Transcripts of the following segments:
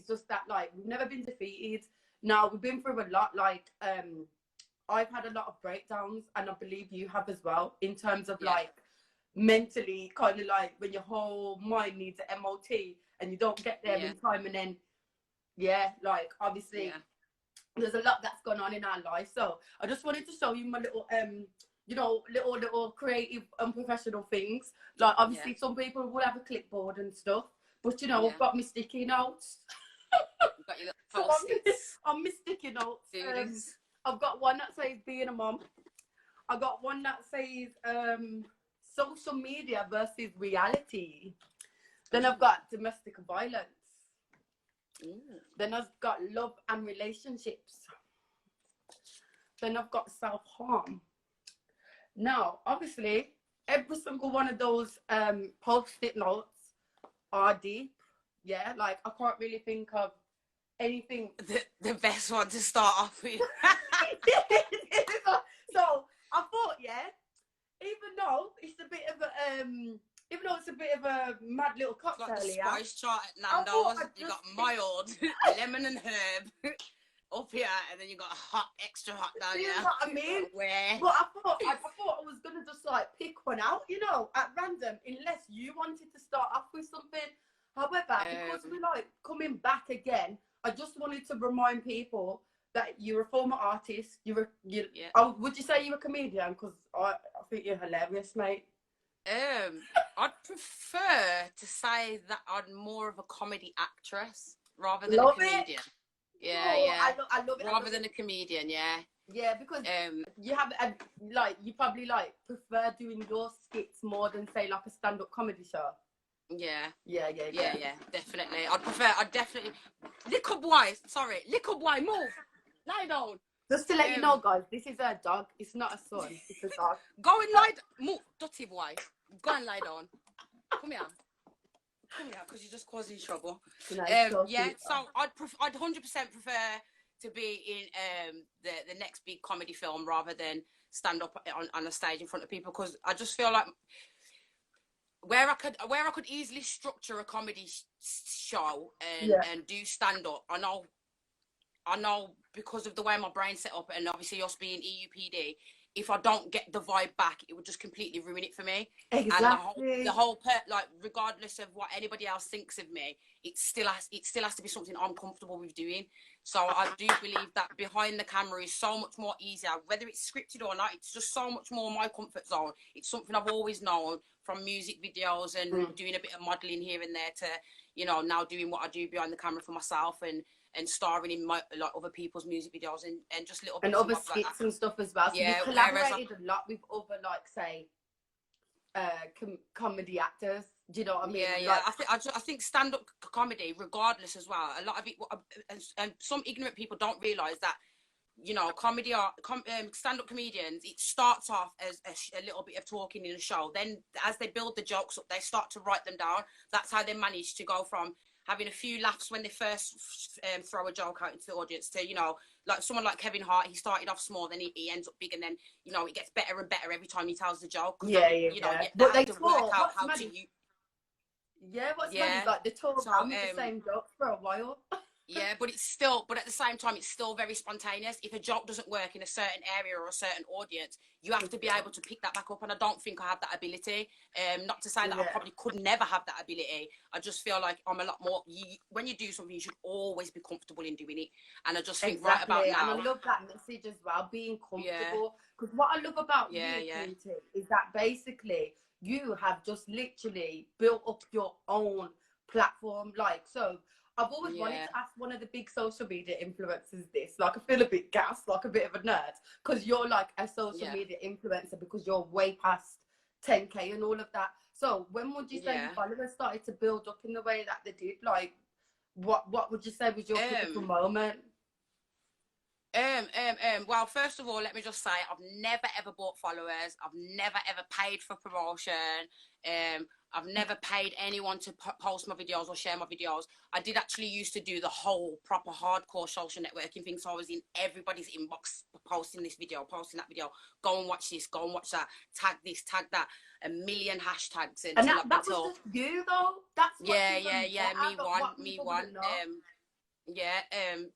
just that, like, we've never been defeated. Now, we've been through a lot. Like, I've had a lot of breakdowns, and I believe you have as well, in terms of like mentally, kind of like when your whole mind needs an MOT and you don't get there in time, and then like obviously there's a lot that's gone on in our life. So I just wanted to show you my little you know, little creative and professional things. Like, obviously some people will have a clipboard and stuff, but you know, I've got my sticky notes. You've got your little post-its. On my sticky notes, I've got one that says being a mom. I got one that says social media versus reality. Then I've got domestic violence. Then I've got love and relationships. Then I've got self-harm. Now, obviously, every single one of those post-it notes are deep. Yeah, like I can't really think of anything. The best one to start off with. So I thought, even though it's a bit of a mad little cocktail, like the spice chart at Nando's. You got mild, lemon and herb up here, and then you got hot, extra hot down here. What I mean? But I thought I was gonna just like pick one out, you know, at random, unless you wanted to start off with something. However, because we're like coming back again, I just wanted to remind people that you're a former artist. Would you say you're a comedian? Because I think you're hilarious, mate. I'd prefer to say that I'm more of a comedy actress rather than a comedian. I love it. Rather than a comedian, Yeah, because you have you probably like prefer doing your skits more than say like a stand-up comedy show. Yeah, definitely. I'd definitely. Little boy, move. Lie down. Just to let you know, guys, this is a dog. It's not a son. It's a dog. Go and lie down. Move, dirty boy. Go and lie down. Come here, because you're just causing trouble. So I'd 100% prefer to be in the next big comedy film rather than stand up on a stage in front of people, because I just feel like where I could easily structure a comedy show and do stand up. I know because of the way my brain's set up, and obviously us being EUPD, if I don't get the vibe back, it would just completely ruin it for me. Exactly. And the whole like, regardless of what anybody else thinks of me, it still has to be something I'm comfortable with doing. So I do believe that behind the camera is so much more easier, whether it's scripted or not. It's just so much more my comfort zone. It's something I've always known from music videos and doing a bit of modelling here and there to, you know, now doing what I do behind the camera for myself and starring in my like other people's music videos and just little bits and other skits and stuff as well. So you collaborated a lot with other like say comedy actors. Do you know what I mean? I think stand-up comedy, regardless as well, a lot of it, and some ignorant people don't realise that, you know, stand-up comedians, it starts off as a little bit of talking in a show. Then as they build the jokes up, they start to write them down. That's how they manage to go from having a few laughs when they first throw a joke out into the audience to, you know, like someone like Kevin Hart, he started off small, then he ends up big, and then, you know, it gets better and better every time he tells the joke. You know, but they have to work out how to use. What's funny, like they talk around the same jokes for a while. Yeah, but at the same time, it's still very spontaneous. If a joke doesn't work in a certain area or a certain audience, you have to be able to pick that back up. And I don't think I have that ability. Not to say that I probably could never have that ability. I just feel like I'm a lot more. When you do something, you should always be comfortable in doing it. And I just think right about now. And I love that message as well, being comfortable. Because what I love about you, Queen.T, is that basically you have just literally built up your own platform. Like, so I've always wanted to ask one of the big social media influencers this. Like, I feel a bit gassed, like a bit of a nerd, because you're like a social media influencer because you're way past 10K and all of that. So when would you say your followers started to build up in the way that they did? Like, what would you say was your critical moment? Well, first of all, let me just say I've never ever bought followers. I've never ever paid for promotion. I've never paid anyone to post my videos or share my videos. I did actually used to do the whole proper hardcore social networking thing. So I was in everybody's inbox posting this video, posting that video. Go and watch this, go and watch that. Tag this, tag that. A million hashtags. And that was just you though? That's what me one. Yeah. And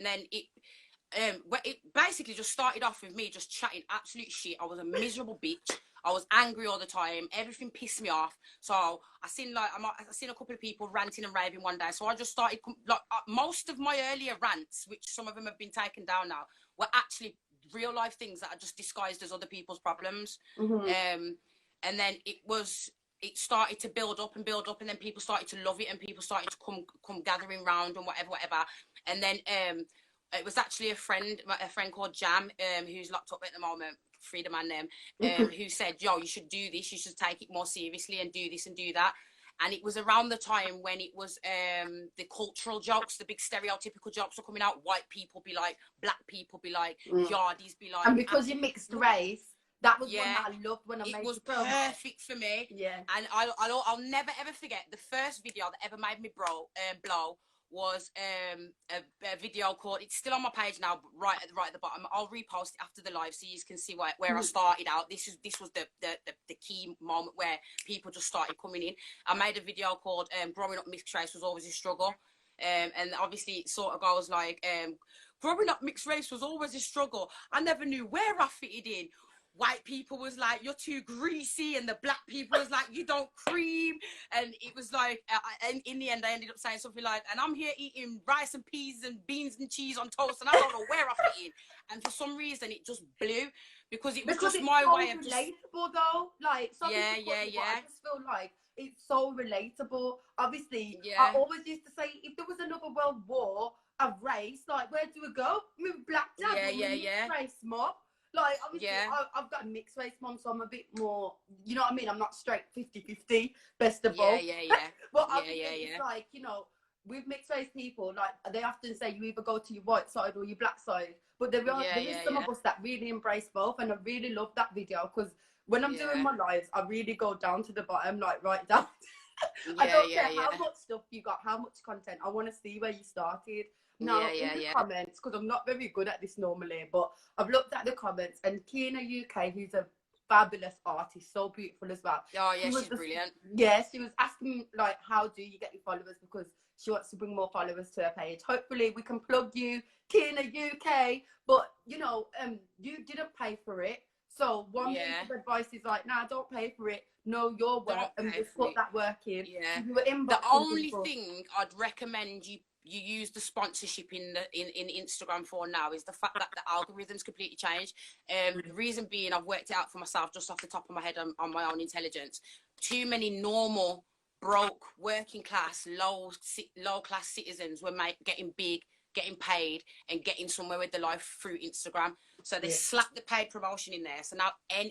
then it basically just started off with me just chatting absolute shit. I was a miserable bitch. I was angry all the time. Everything pissed me off. So I seen a couple of people ranting and raving one day. So I just started most of my earlier rants, which some of them have been taken down now, were actually real life things that are just disguised as other people's problems. And then it started to build up, and then people started to love it, and people started to come gathering round and whatever. And then it was actually a friend called Jam, who's locked up at the moment, Freedom and them, who said, yo, you should do this, you should take it more seriously and do this and do that. And it was around the time when it was the cultural jokes, the big stereotypical jokes were coming out. White people be like, black people be like, yardies be like. And because you mixed race, that was one that I loved when I made it. It was perfect for me. Yeah. And I'll never ever forget the first video that ever made me blow was a video called, it's still on my page now, right at the bottom. I'll repost it after the live so you can see where I started out. This was the key moment where people just started coming in. I made a video called growing up mixed race was always a struggle. And obviously it sort of goes like, growing up mixed race was always a struggle. I never knew where I fitted in. White people was like, you're too greasy, and the black people was like, you don't cream. And it was like, and in the end I ended up saying something like, and I'm here eating rice and peas and beans and cheese on toast, and I don't know where I fit in. And for some reason it just blew, because it was just my way of just relatable though. Like I just feel like it's so relatable. Obviously, I always used to say, if there was another world war of race, like, where do we go? Move black down, race mob. Like, obviously, I've got a mixed race mom, so I'm a bit more, you know what I mean? I'm not straight 50-50, best of both. But obviously, it's like, you know, with mixed race people, like, they often say you either go to your white side or your black side. But there is some of us that really embrace both, and I really love that video, because when I'm doing my lives, I really go down to the bottom, like, right down. I don't care how much stuff you got, how much content. I want to see where you started. Now, in the comments, because I'm not very good at this normally, but I've looked at the comments, and Kina UK, who's a fabulous artist, so beautiful as well. Oh, yeah, she's brilliant. Yeah, she was asking, like, how do you get your followers, because she wants to bring more followers to her page. Hopefully, we can plug you, Kina UK, but, you know, you didn't pay for it. So one piece of advice is like, nah, don't pay for it. Know your work and just put that work in. Yeah. So the only thing I'd recommend you use the sponsorship in Instagram for now is the fact that the algorithm's completely changed. The reason being, I've worked it out for myself just off the top of my head on my own intelligence. Too many normal, broke, working class, low class citizens were getting big, getting paid, and getting somewhere with their life through Instagram. So they slapped the paid promotion in there. So now, and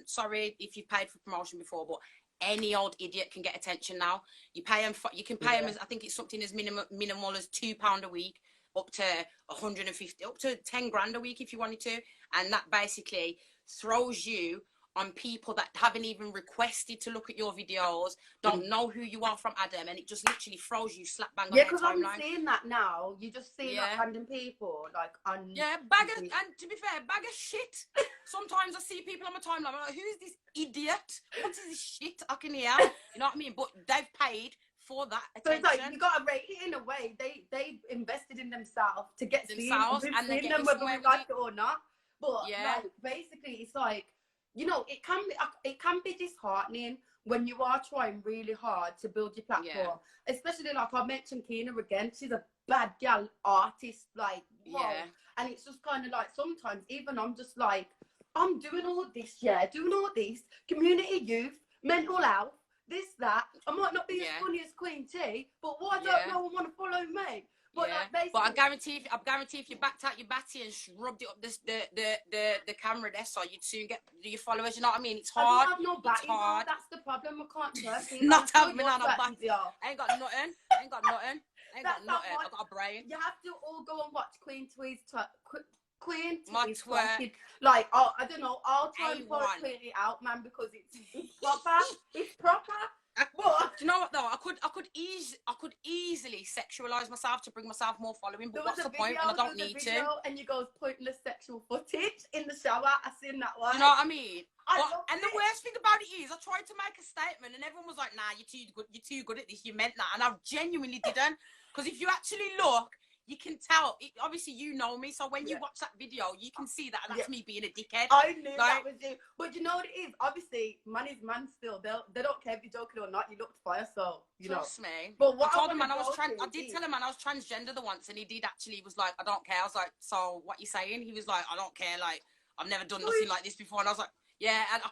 sorry if you've paid for promotion before, but any old idiot can get attention now. You pay them. You can pay them as, I think it's something as minimal as £2 a week, up to 150, up to 10 grand a week if you wanted to, and that basically throws you on people that haven't even requested to look at your videos, don't know who you are from Adam, and it just literally throws you slap bang on their timeline. Yeah, because I'm seeing that now. You just see like random people, like on... Yeah, and to be fair, bag of shit. Sometimes I see people on my timeline, I'm like, who is this idiot? What is this shit I can hear? You know what I mean? But they've paid for that attention. So it's like, you got to rate it in a way. They invested in themselves to get seen. And they're getting them whether we like it or not. But like, basically, it's like, you know, it can be disheartening when you are trying really hard to build your platform. Especially, like I mentioned Kina again, she's a bad gal artist, like, whoa. And it's just kind of like, sometimes even I'm just like, I'm doing all this, community youth, mental health, this, that. I might not be as funny as Queen.T, but why don't no one want to follow me? But like, but I guarantee if you backed out your batty and rubbed it up the camera there, so you'd soon get your followers. You know what I mean? It's hard. I don't have no batty. That's the problem. I can't work. Not having on a batty. I ain't got nothing. I got nothing. I got a brain. You have to all go and watch Queen.T's Queen.T's twerk. Like, oh, I don't know. I'll try and pull it out, man, because it's proper. It's proper. But do you know what though? I could easily sexualize myself to bring myself more following, but what's the point when I don't need to? And you go pointless sexual footage in the shower. I seen that one. Do you know what I mean? And the worst thing about it is, I tried to make a statement, and everyone was like, "Nah, you're too good at this. You meant that," and I genuinely didn't. Because if you actually look, you can tell. Obviously, you know me, so when you watch that video, you can see that that's me being a dickhead. I knew that was you. But you know what it is? Obviously, man is man still. They don't care if you're joking or not. You looked fire, so Trust me. But what I told him, man, I did tell him, man, I was transgender the once, and he did actually was like, I don't care. I was like, so what you saying? He was like, I don't care. Like, I've never done nothing like this before. And I was like, yeah, and I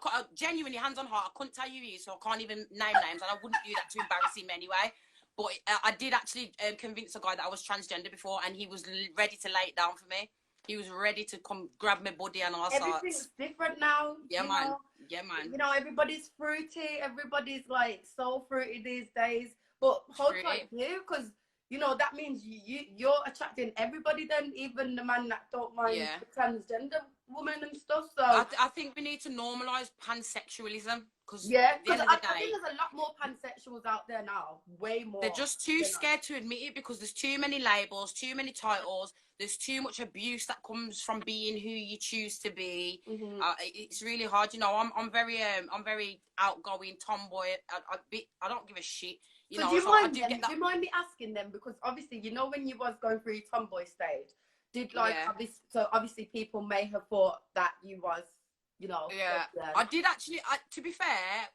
can't genuinely, hands on heart, I couldn't tell you who he is, so I can't even name names, and I wouldn't do that to embarrass him anyway. But I did actually convince a guy that I was transgender before, and he was ready to lay it down for me. He was ready to come grab my body and all sorts. Everything's different now. Yeah, man. Yeah, man. You know, everybody's fruity. Everybody's like so fruity these days. But hold tight you, because you know that means you're attracting everybody. Then even the man that don't mind the transgender woman and stuff. So I think we need to normalize pansexualism. Because I think there's a lot more pansexuals out there now, way more. They're just too scared to admit it because there's too many labels, too many titles. There's too much abuse that comes from being who you choose to be. It's really hard, you know. I'm very outgoing, tomboy. I don't give a shit. You know, do you mind me asking them, because obviously, you know, when you was going through your tomboy stage, obviously people may have thought that you was. You know, I did actually. To be fair,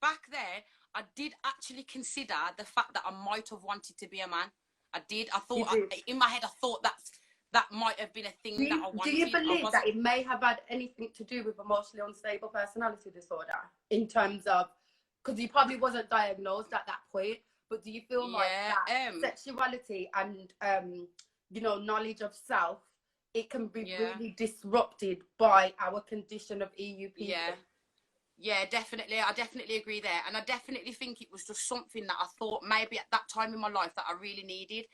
back there, I did actually consider the fact that I might have wanted to be a man. I did. I thought in my head, I thought that might have been a thing that I wanted. Do you believe that it may have had anything to do with emotionally unstable personality disorder, in terms of, because you probably wasn't diagnosed at that point, but do you feel like that sexuality and you know, knowledge of self, it can be really disrupted by our condition of EUP? Yeah, definitely. I definitely agree there. And I definitely think it was just something that I thought maybe at that time in my life that I really needed.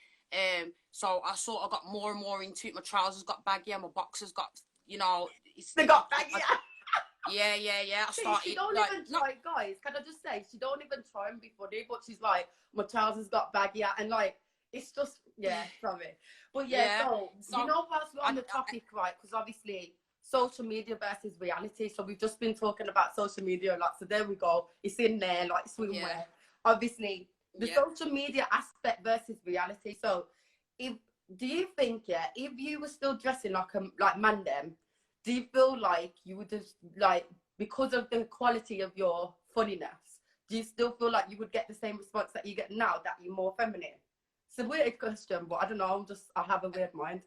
So I sort of got more and more into it. My trousers got baggier, my boxers got, you know. They got baggier. Yeah. I started. She don't even try, guys. Can I just say, she don't even try and be funny, but she's like, my trousers got baggier, and like, it's just, sorry. But so you know, whilst we're on the topic, right, because obviously social media versus reality, so we've just been talking about social media a lot, so there we go, it's in there like swimwear. Obviously the social media aspect versus reality. So do you think if you were still dressing like man them, do you feel like you would just, like, because of the quality of your funniness, do you still feel like you would get the same response that you get now, that you're more feminine? It's a weird question, but I don't know. I have a weird mind.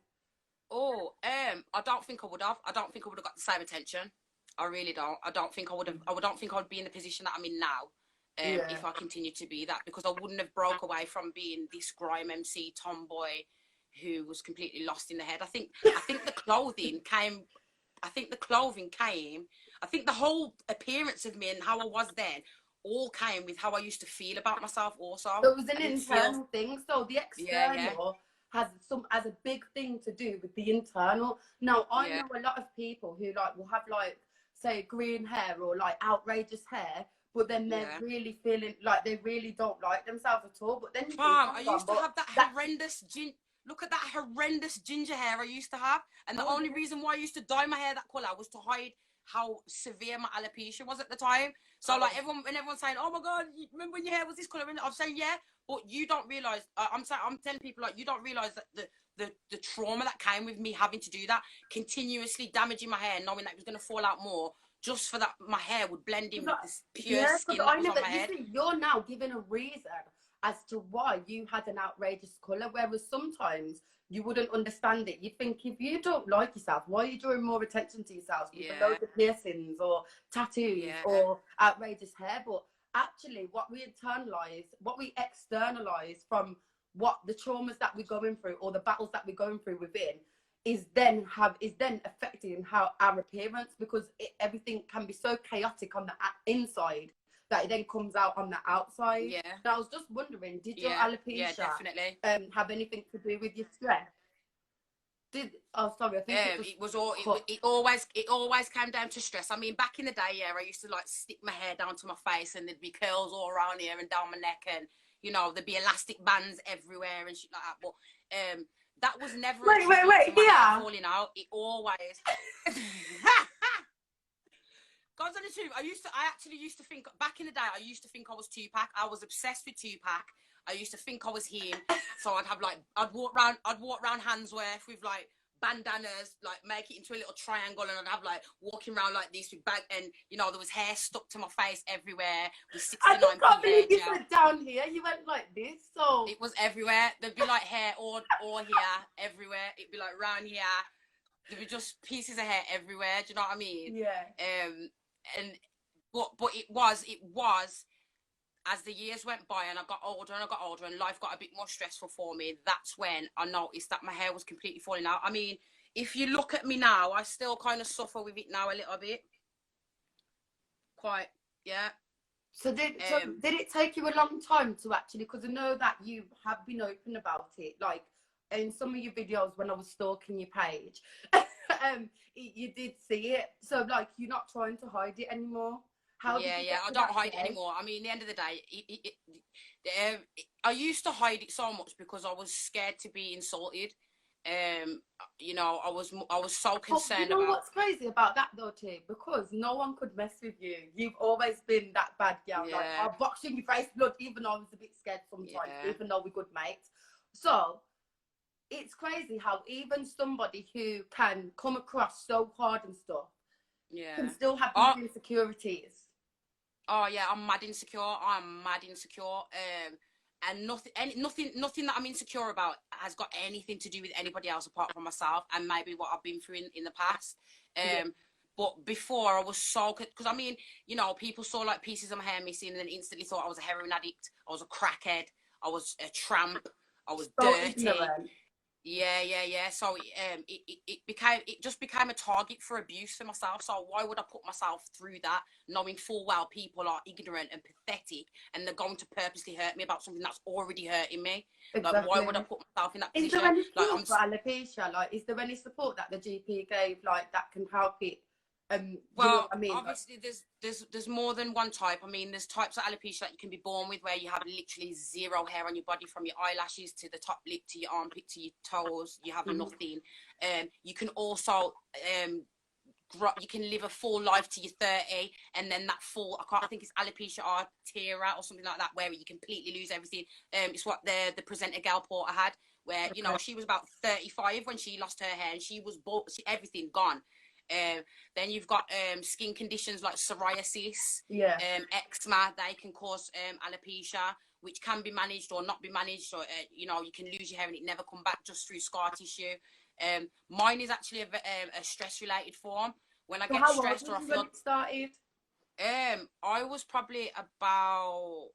I don't think I would have. I don't think I would have got the same attention. I really don't. I don't think I would have. I don't think I would be in the position that I'm in now, if I continued to be that, because I wouldn't have broke away from being this grime MC tomboy who was completely lost in the head. I think the clothing came. I think the whole appearance of me and how I was then all came with how I used to feel about myself also. So it was an internal thing. So the external has a big thing to do with the internal. Now, I know a lot of people who like will have, like, say, green hair or like outrageous hair, but then they're really feeling like they really don't like themselves at all. But then you I used to have that horrendous look at that horrendous ginger hair I used to have, and the only reason why I used to dye my hair that colour was to hide how severe my alopecia was at the time. So like everyone's saying, oh my god, remember when your hair was this colour? I'm saying, yeah, but you don't realise, I'm telling people, like, you don't realise that the trauma that came with me having to do that, continuously damaging my hair, knowing that it was going to fall out more, just for that my hair would blend in with this pure skin that was on my head. You're now giving a reason as to why you had an outrageous colour, whereas sometimes you wouldn't understand it. You think, if you don't like yourself, why are you drawing more attention to yourself with loads of piercings or tattoos or outrageous hair? But actually, what we externalize from what the traumas that we're going through or the battles that we're going through within is then affecting how our appearance, because everything can be so chaotic on the inside that it then comes out on the outside. Yeah. And I was just wondering, did your alopecia definitely have anything to do with your stress? It always came down to stress. I mean, back in the day, I used to like stick my hair down to my face, and there'd be curls all around here and down my neck, and you know, there'd be elastic bands everywhere and shit like that. But that was never falling out. It always God's honest truth, I actually used to think, back in the day, I used to think I was Tupac. I was obsessed with Tupac. I used to think I was him. So I'd have like, I'd walk around Handsworth with like bandanas, like make it into a little triangle, and I'd have like walking around like this with bag, and you know there was hair stuck to my face everywhere with 69 I can't believe you went down here. You went like this, so it was everywhere. There'd be like hair all here, everywhere. It'd be like round here. There'd be just pieces of hair everywhere. Do you know what I mean? Yeah. And but it was as the years went by and I got older and life got a bit more stressful for me, that's when I noticed that my hair was completely falling out. I mean, if you look at me now, I still kind of suffer with it now a little bit. Quite, yeah. So did it take you a long time to actually, because I know that you have been open about it, like in some of your videos when I was stalking your page, you did see it. So like you're not trying to hide it anymore. Yeah, I don't hide it anymore. I mean, at the end of the day, I used to hide it so much because I was scared to be insulted. You know, I was so concerned. You know what's crazy about that though, T? Because no one could mess with you. You've always been that bad girl. Yeah. Like I'll box you in your face, blood, even though I was a bit scared sometimes, even though we're good mates. So it's crazy how even somebody who can come across so hard and stuff can still have these insecurities. Oh yeah, I'm mad insecure. And nothing that I'm insecure about has got anything to do with anybody else apart from myself and maybe what I've been through in the past. But before I was so, because I mean, you know, people saw like pieces of my hair missing and then instantly thought I was a heroin addict, I was a crackhead, I was a tramp, I was so dirty. Ignorant. Yeah. So it just became a target for abuse for myself. So why would I put myself through that, knowing full well people are ignorant and pathetic, and they're going to purposely hurt me about something that's already hurting me? Exactly. Like, why would I put myself in that position? Is there any support for alopecia? Like, is there any support that the GP gave, like, that can help it? Well, you know what I mean? Obviously there's more than one type. I mean, there's types of alopecia that you can be born with where you have literally zero hair on your body, from your eyelashes to the top lip to your armpit to your toes. You have nothing. You can also you can live a full life to your 30, and then that full, I think it's alopecia areata or something like that, where you completely lose everything. It's what the presenter Gal Porter had, where you know she was about 35 when she lost her hair and she was everything gone. Then you've got skin conditions like psoriasis, eczema. They can cause alopecia, which can be managed or not be managed, or you know, you can lose your hair and it never come back just through scar tissue. Mine is actually a stress related form. When I get stressed or I feel, when it started? I was probably about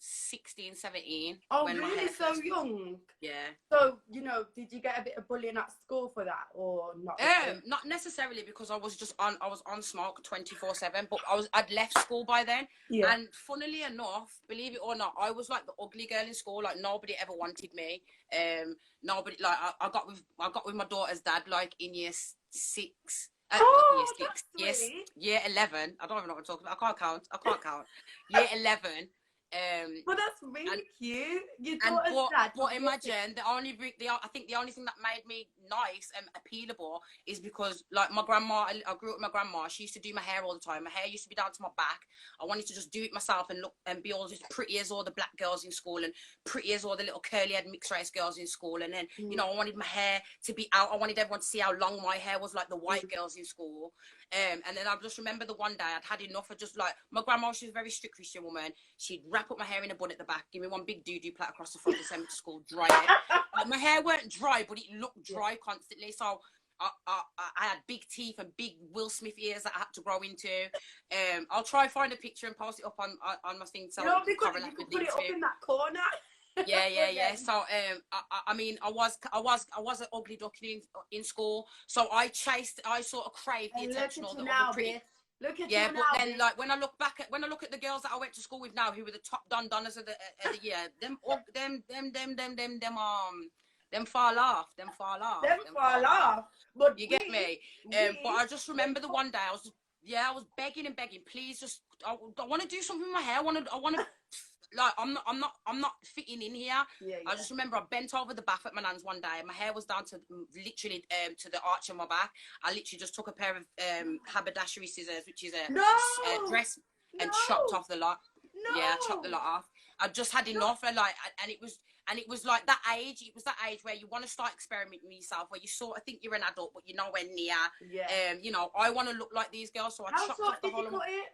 16, 17. Oh, really? So young? Yeah. So, you know, did you get a bit of bullying at school for that, or not? Not necessarily, because I was on smoke 24/7, but I'd left school by then. Yeah. And funnily enough, believe it or not, I was like the ugly girl in school. Like nobody ever wanted me. Nobody, like I got with my daughter's dad like in year 6. Year 11. I don't even know what I'm talking about. I can't count. Year 11. Well, that's really cute. But imagine I think the only thing that made me nice and appealable is because, like, my grandma, I grew up with my grandma. She used to do my hair all the time. My hair used to be down to my back. I wanted to just do it myself and look and be all as pretty as all the black girls in school and pretty as all the little curly head mixed race girls in school. And then you know, I wanted my hair to be out. I wanted everyone to see how long my hair was, like the white girls in school. And then I just remember the one day I'd had enough of just like, my grandma, she was a very strict Christian woman. She'd wrap up my hair in a bun at the back, give me one big doo-doo plait across the front to send me to school, dry it. Like, my hair weren't dry, but it looked dry constantly. So I had big teeth and big Will Smith ears that I had to grow into. I'll try find a picture and post it up on my thing. So you could put it up in that corner. Yeah. So I mean, I was an ugly duckling in school, so I sort of craved the attention of the pretty. Look at yeah, you but now, then like when I look at the girls that I went to school with now, who were the top donnas of the year, them fall off. But you get me? But I just remember the one day I was begging, please, just I want to do something with my hair. I want to. Like, I'm not fitting in here. I just remember I bent over the bath at my nan's one day and my hair was down to literally to the arch of my back. I literally just took a pair of haberdashery scissors, which is a dress, and chopped off the lot. Yeah, I chopped the lot off. I just had enough, and it was like that age. It was that age where you want to start experimenting with yourself, where you sort of think you're an adult, but you're nowhere near. Yeah. You know, I want to look like these girls, so I How chopped short off the did you whole of cut it?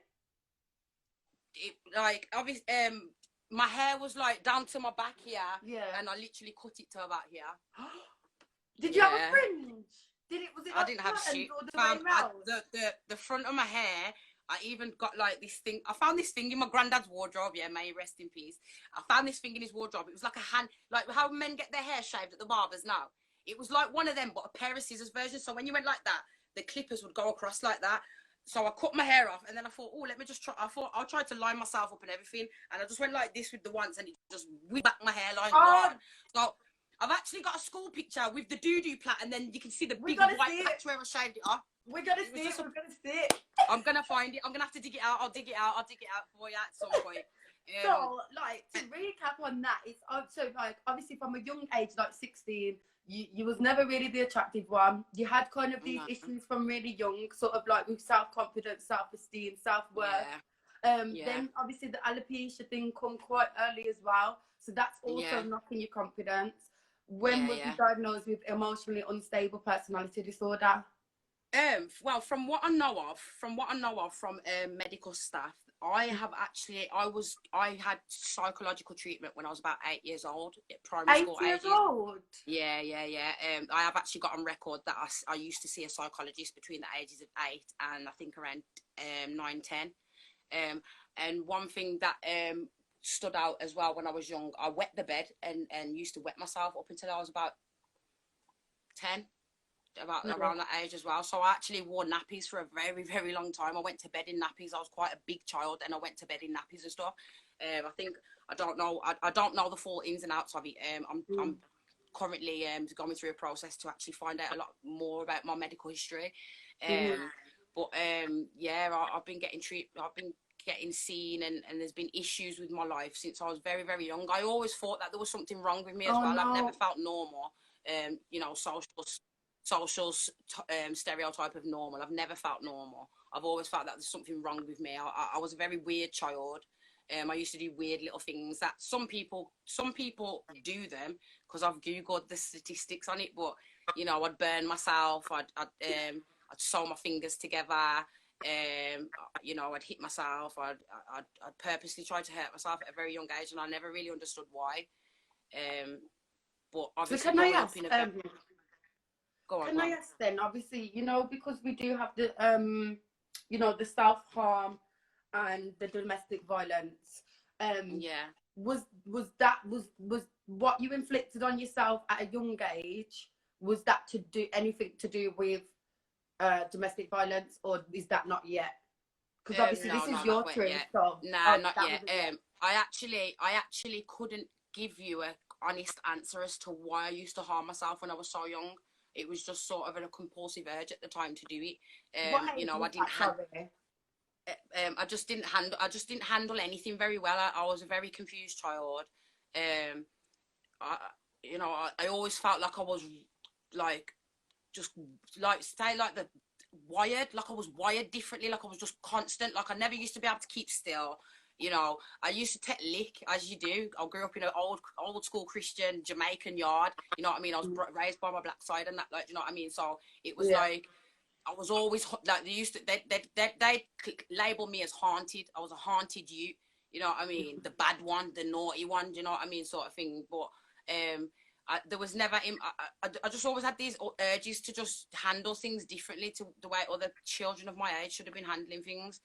like obviously my hair was like down to my back here, Yeah. and I literally cut it to about here. Did you have a fringe? Was it I like didn't have shit. or the way round? The front of my hair, I even got like this thing. I found this thing in my granddad's wardrobe. Yeah, may he rest in peace. I found this thing in his wardrobe. It was like a hand, like how men get their hair shaved at the barbers now. It was like one of them, but a pair of scissors version. So when you went like that, the clippers would go across like that. So I cut my hair off, and then I thought, oh, let me just try. I thought I'll try to line myself up and everything, and I just went like this with the ones, and it just whipped back my hairline. So I've actually got a school picture with the doo-doo plait, and then you can see the big white patch where I shaved it off. We're gonna see it. We're gonna see it. I'm gonna find it. I'm gonna have to dig it out. I'll dig it out for you at some point. So, like, to recap on that, it's so like obviously from a young age, like 16. You was never really the attractive one. You had kind of these issues from really young, sort of like with self-confidence, self-esteem, self-worth. Then obviously the alopecia thing come quite early as well. So that's also knocking your confidence. When was you diagnosed with emotionally unstable personality disorder? Well, from what I know of from medical staff, I had psychological treatment when I was about 8 years old, at primary school age. 8 years old? Yeah. I have actually got on record that I used to see a psychologist between the ages of 8 and I think around 9, 10. And one thing that stood out as well when I was young, I wet the bed and used to wet myself up until I was about 10. Around that age as well. So I actually wore nappies for a very, very long time. I went to bed in nappies. I was quite a big child, and I went to bed in nappies and stuff. I don't know the full ins and outs of it. I'm currently going through a process to actually find out a lot more about my medical history. But I've been getting treated. I've been getting seen, and there's been issues with my life since I was very, very young. I always thought that there was something wrong with me as well. No. I've never felt normal. Social stereotype of normal. I've never felt normal. I've always felt that there's something wrong with me. I was a very weird child. I used to do weird little things that some people do them, because I've googled the statistics on it. But I'd burn myself. I'd sew my fingers together. I'd hit myself. I'd purposely try to hurt myself at a very young age, and I never really understood why. But obviously, so can I ask then, obviously, because we do have the, the self-harm and the domestic violence. Was what you inflicted on yourself at a young age, was that to do anything to do with domestic violence, or is that not yet? Because obviously this is your truth. So, not yet. I actually couldn't give you a honest answer as to why I used to harm myself when I was so young. It was just sort of a compulsive urge at the time to do it. I just didn't handle anything very well. I was a very confused child. I always felt like I was wired, like I was wired differently, like I was just constant, like I never used to be able to keep still. I used to take lick, as you do. I grew up in an old school Christian Jamaican yard. You know what I mean? I was raised by my black side and that, like, you know what I mean? So it was like, I was always like, they label me as haunted. I was a haunted youth. You know what I mean? The bad one, the naughty one. You know what I mean? Sort of thing. But there was never. I just always had these urges to just handle things differently to the way other children of my age should have been handling things.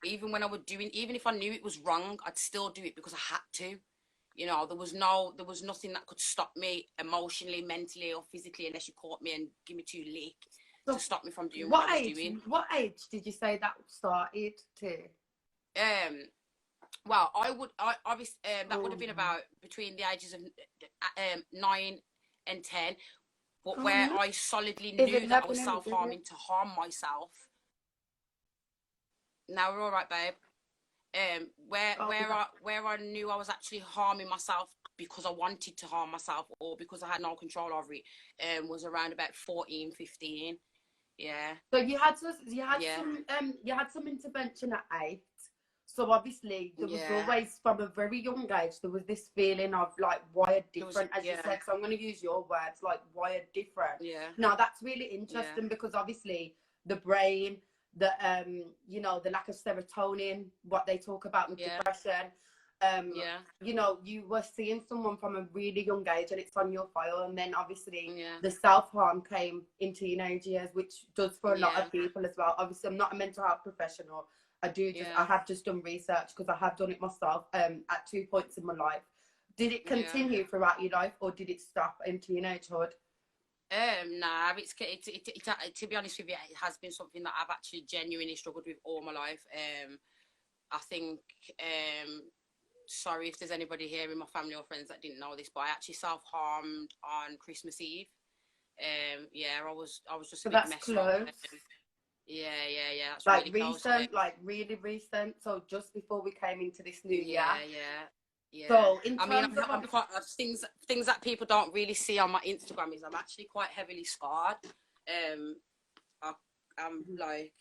Even when I would even if I knew it was wrong, I'd still do it because I had to. There was nothing that could stop me emotionally, mentally, or physically, unless you caught me and give me 2 licks to stop me from doing what I was doing. What age did you say that started to? Well, obviously that would have been about between the ages of 9 and 10, but where I solidly knew that I was self-harming to harm myself. Now we're all right, babe. Where I knew I was actually harming myself because I wanted to harm myself or because I had no control over it, was around about 14, 15. Yeah. So you had some intervention at 8. So obviously there was always, from a very young age, there was this feeling of like wired different, as you said. So I'm going to use your words, like wired different. Now that's really interesting because obviously the brain, the you know, the lack of serotonin, what they talk about with depression. You know, you were seeing someone from a really young age and it's on your file, and then obviously the self-harm came in teenage years, which does for a lot of people as well. Obviously I'm not a mental health professional. I have just done research because I have done it myself at 2 points in my life. Did it continue throughout your life, or did it stop in teenagehood? Nah, it's to be honest with you, it has been something that I've actually genuinely struggled with all my life. I think, sorry if there's anybody here in my family or friends that didn't know this, but I actually self-harmed on Christmas Eve. I was just so a bit that's messed close. up. Yeah. That's like really recent, close. like really recent. So just before we came into this new year. Yeah. So in I mean, terms I'm quite things that people don't really see on my Instagram is I'm actually quite heavily scarred. I'm like,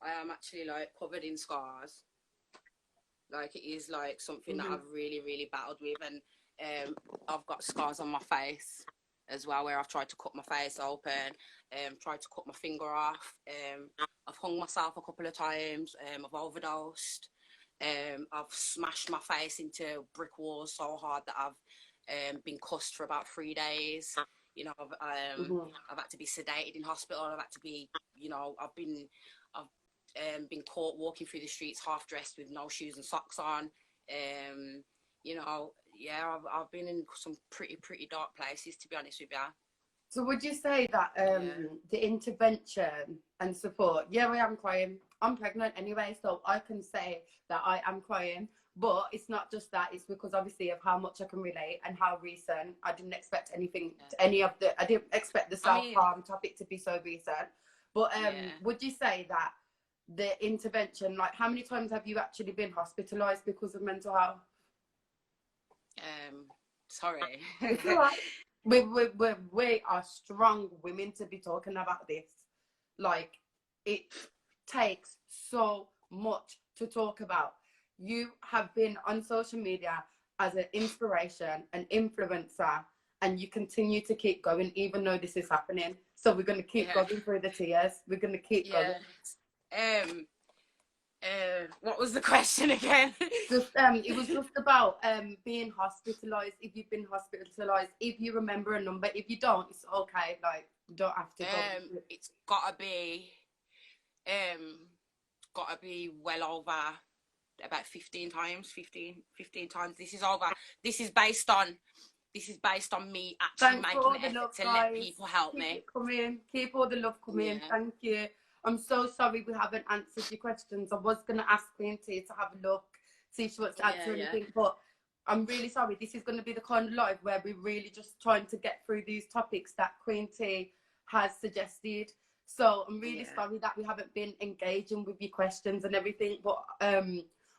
I am actually like covered in scars. Like it is like something that I've really, really battled with, and I've got scars on my face as well, where I've tried to cut my face open, tried to cut my finger off. I've hung myself a couple of times. I've overdosed. I've smashed my face into brick walls so hard that I've been cussed for about 3 days. You know, I've had to be sedated in hospital. I've had to be, you know, I've been caught walking through the streets half dressed with no shoes and socks on. You know, I've been in some pretty dark places, to be honest with you. So would you say that the intervention and support? Yeah, I am crying. I'm pregnant anyway, so I can say that I am crying. But it's not just that. It's because obviously of how much I can relate and how recent. I didn't expect anything. I didn't expect the self-harm topic to be so recent. But would you say that the intervention, like how many times have you actually been hospitalized because of mental health? Sorry. It's all right. We are strong women to be talking about this. Like, it takes so much to talk about. You have been on social media as an inspiration, an influencer, and you continue to keep going even though this is happening. So we're going to keep going through the tears. We're going to keep going. What was the question again? It was just about being hospitalized. If you've been hospitalized, if you remember a number. If you don't, it's okay. Like, you don't have to go. It's gotta be well over about 15 times. 15 times. This is based on me actually making an effort to let people help me. Keep all the love coming. Thank you. I'm so sorry we haven't answered your questions. I was going to ask Queen.T to have a look, see if she wants to answer anything, but I'm really sorry. This is going to be the kind of live where we're really just trying to get through these topics that Queen.T has suggested. So I'm really sorry that we haven't been engaging with your questions and everything, but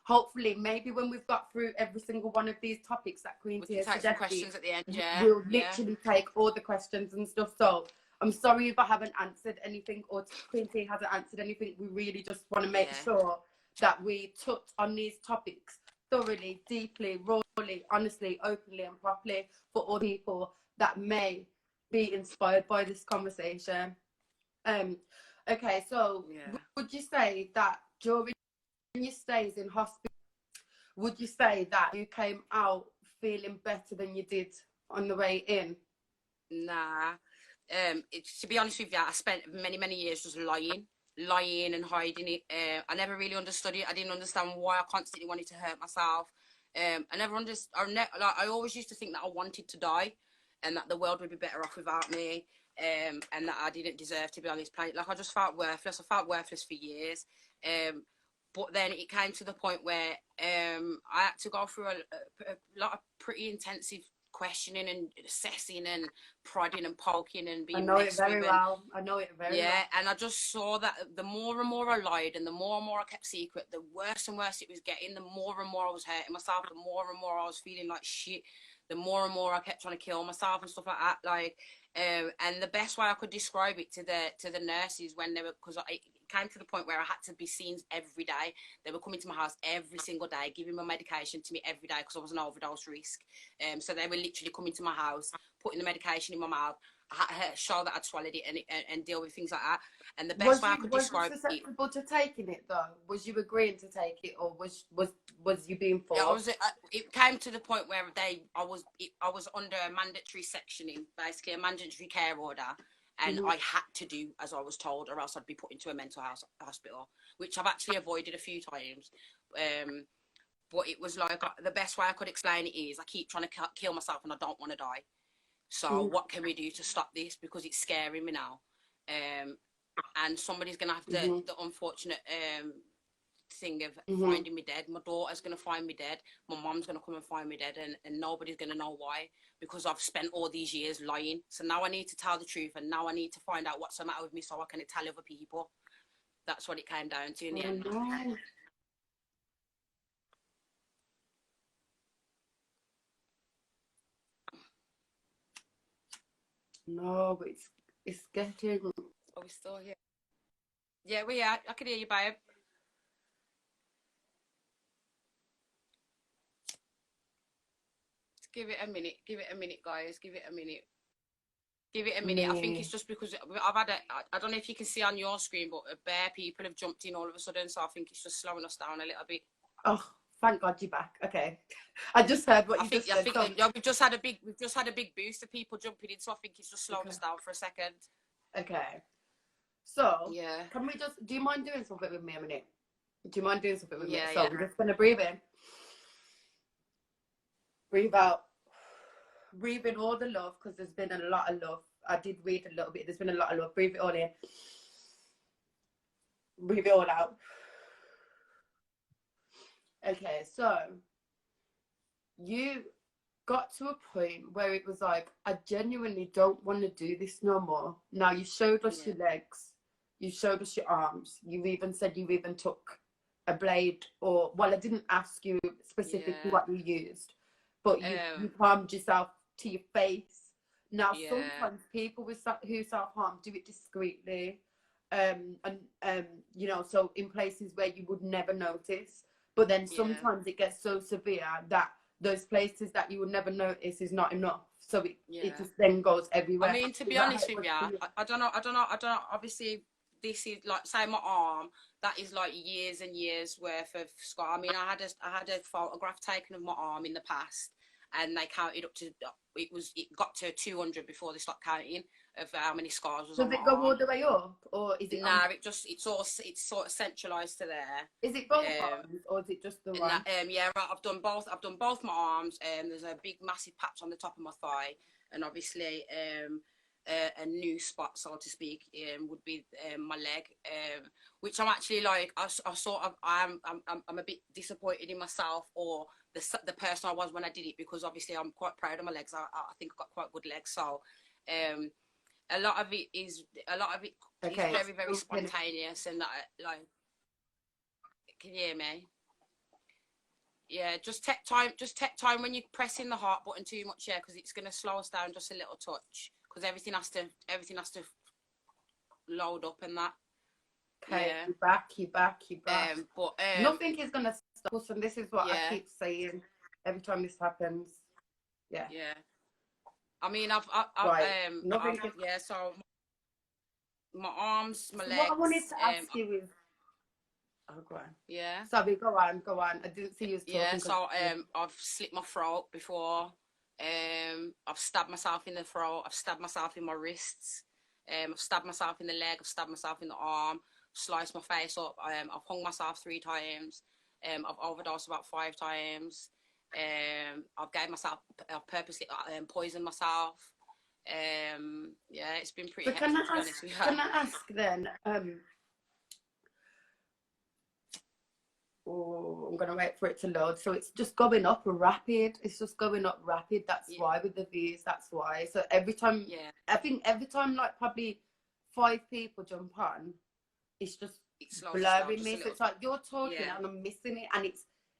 hopefully maybe when we've got through every single one of these topics that Queen.T has suggested, questions at the end, we'll literally take all the questions and stuff. So I'm sorry if I haven't answered anything or Queen.T hasn't answered anything. We really just want to make sure that we touch on these topics thoroughly, deeply, rawly, honestly, openly and properly for all people that may be inspired by this conversation. Okay, so would you say that during your stays in hospital, would you say that you came out feeling better than you did on the way in? Nah. To be honest with you, I spent many years just lying and hiding it. I never really understood it. I didn't understand why I constantly wanted to hurt myself. I always used to think that I wanted to die and that the world would be better off without me, and that I didn't deserve to be on this planet. Like, I just felt worthless. I felt worthless for years. But then it came to the point where I had to go through a lot of pretty intensive questioning and assessing and prodding and poking and being messed with. I know it very well. And I just saw that the more and more I lied and the more and more I kept secret, the worse and worse it was getting. The more and more I was hurting myself, the more and more I was feeling like shit. The more and more I kept trying to kill myself and stuff like that. Like, and the best way I could describe it to the nurses when they were, because it came to the point where I had to be seen every day. They were coming to my house every single day, giving my medication to me every day because I was an overdose risk. So they were literally coming to my house, putting the medication in my mouth. I had to show that I'd swallowed it and deal with things like that. And the best way I could describe it. Was you susceptible to taking it though? Was you agreeing to take it, or was you being forced? Yeah, it came to the point where I was under a mandatory sectioning, basically a mandatory care order, and I had to do as I was told, or else I'd be put into a mental health hospital, which I've actually avoided a few times. But it was like the best way I could explain it is I keep trying to kill myself and I don't want to die. So what can we do to stop this? Because it's scaring me now. And somebody's going to have the unfortunate thing of finding me dead. My daughter's going to find me dead. My mom's going to come and find me dead. And nobody's going to know why. Because I've spent all these years lying. So now I need to tell the truth. And now I need to find out what's the matter with me so I can tell other people. That's what it came down to in the end. No, but it's getting. Are we still here? Yeah, we are. I can hear you, babe. Give it a minute. Give it a minute, guys. Give it a minute. Give it a minute. I think it's just because I've had I don't know if you can see on your screen, but bare people have jumped in all of a sudden, so I think it's just slowing us down a little bit. Oh, thank God you're back. Okay, I just heard what you just said. We've just had a big boost of people jumping in, so I think it's just slowing us down for a second. Okay. So yeah, can we just? Do you mind doing something with me a minute? Do you mind doing something with me? So we're just gonna breathe in, breathe out, breathe in all the love, because there's been a lot of love. I did read a little bit. There's been a lot of love. Breathe it all in. Breathe it all out. Okay, so you got to a point where it was like, I genuinely don't want to do this no more. Now you showed us your legs. You showed us your arms. You even said you even took a blade, or, well, I didn't ask you specifically what you used, but you harmed yourself to your face. Now, sometimes people who self-harm do it discreetly, and you know, so in places where you would never notice. But then sometimes it gets so severe that those places that you would never notice is not enough. So it just then goes everywhere. I mean, to be honest with you, I don't know. Obviously, this is like, say, my arm, that is like years and years worth of scar. I mean, I had a photograph taken of my arm in the past, and they counted up to, it got to 200 before they stopped counting of how many scars was on my arm. Does it go all the way up, or is it? Nah, it's sort of centralised to there. Is it both arms, or is it just the one? Yeah, I've done both. I've done both my arms. There's a big, massive patch on the top of my thigh, and obviously, a new spot, so to speak, would be my leg, which I'm actually like, I'm a bit disappointed in myself, or the person I was when I did it, because obviously I'm quite proud of my legs. I think I've got quite good legs, so a lot of it is very, very spontaneous, and like, can you hear me? Yeah, just take time when you're pressing the heart button too much, because it's going to slow us down just a little touch, because everything has to load up and that. Okay, you're back. But nothing is going to stop us, and this is what I keep saying every time this happens. Yeah. I mean, so my arms, my legs. What I wanted to ask you is, go on. Yeah. Sorry, go on. I didn't see you talking. Yeah, so I've slit my throat before. I've stabbed myself in the throat. I've stabbed myself in my wrists. I've stabbed myself in the leg. I've stabbed myself in the arm. Sliced my face up. I've hung myself 3 times. I've overdosed about 5 times. I've purposely poisoned myself. Yeah, it's been pretty hectic, to be honest with you. Can I ask then, I'm going to wait for it to load. So it's just going up rapid. That's why with the views, that's why. So every time, I think every time, like, probably 5 people jump on, it's just blurring me. So it's like you're talking and I'm missing it, and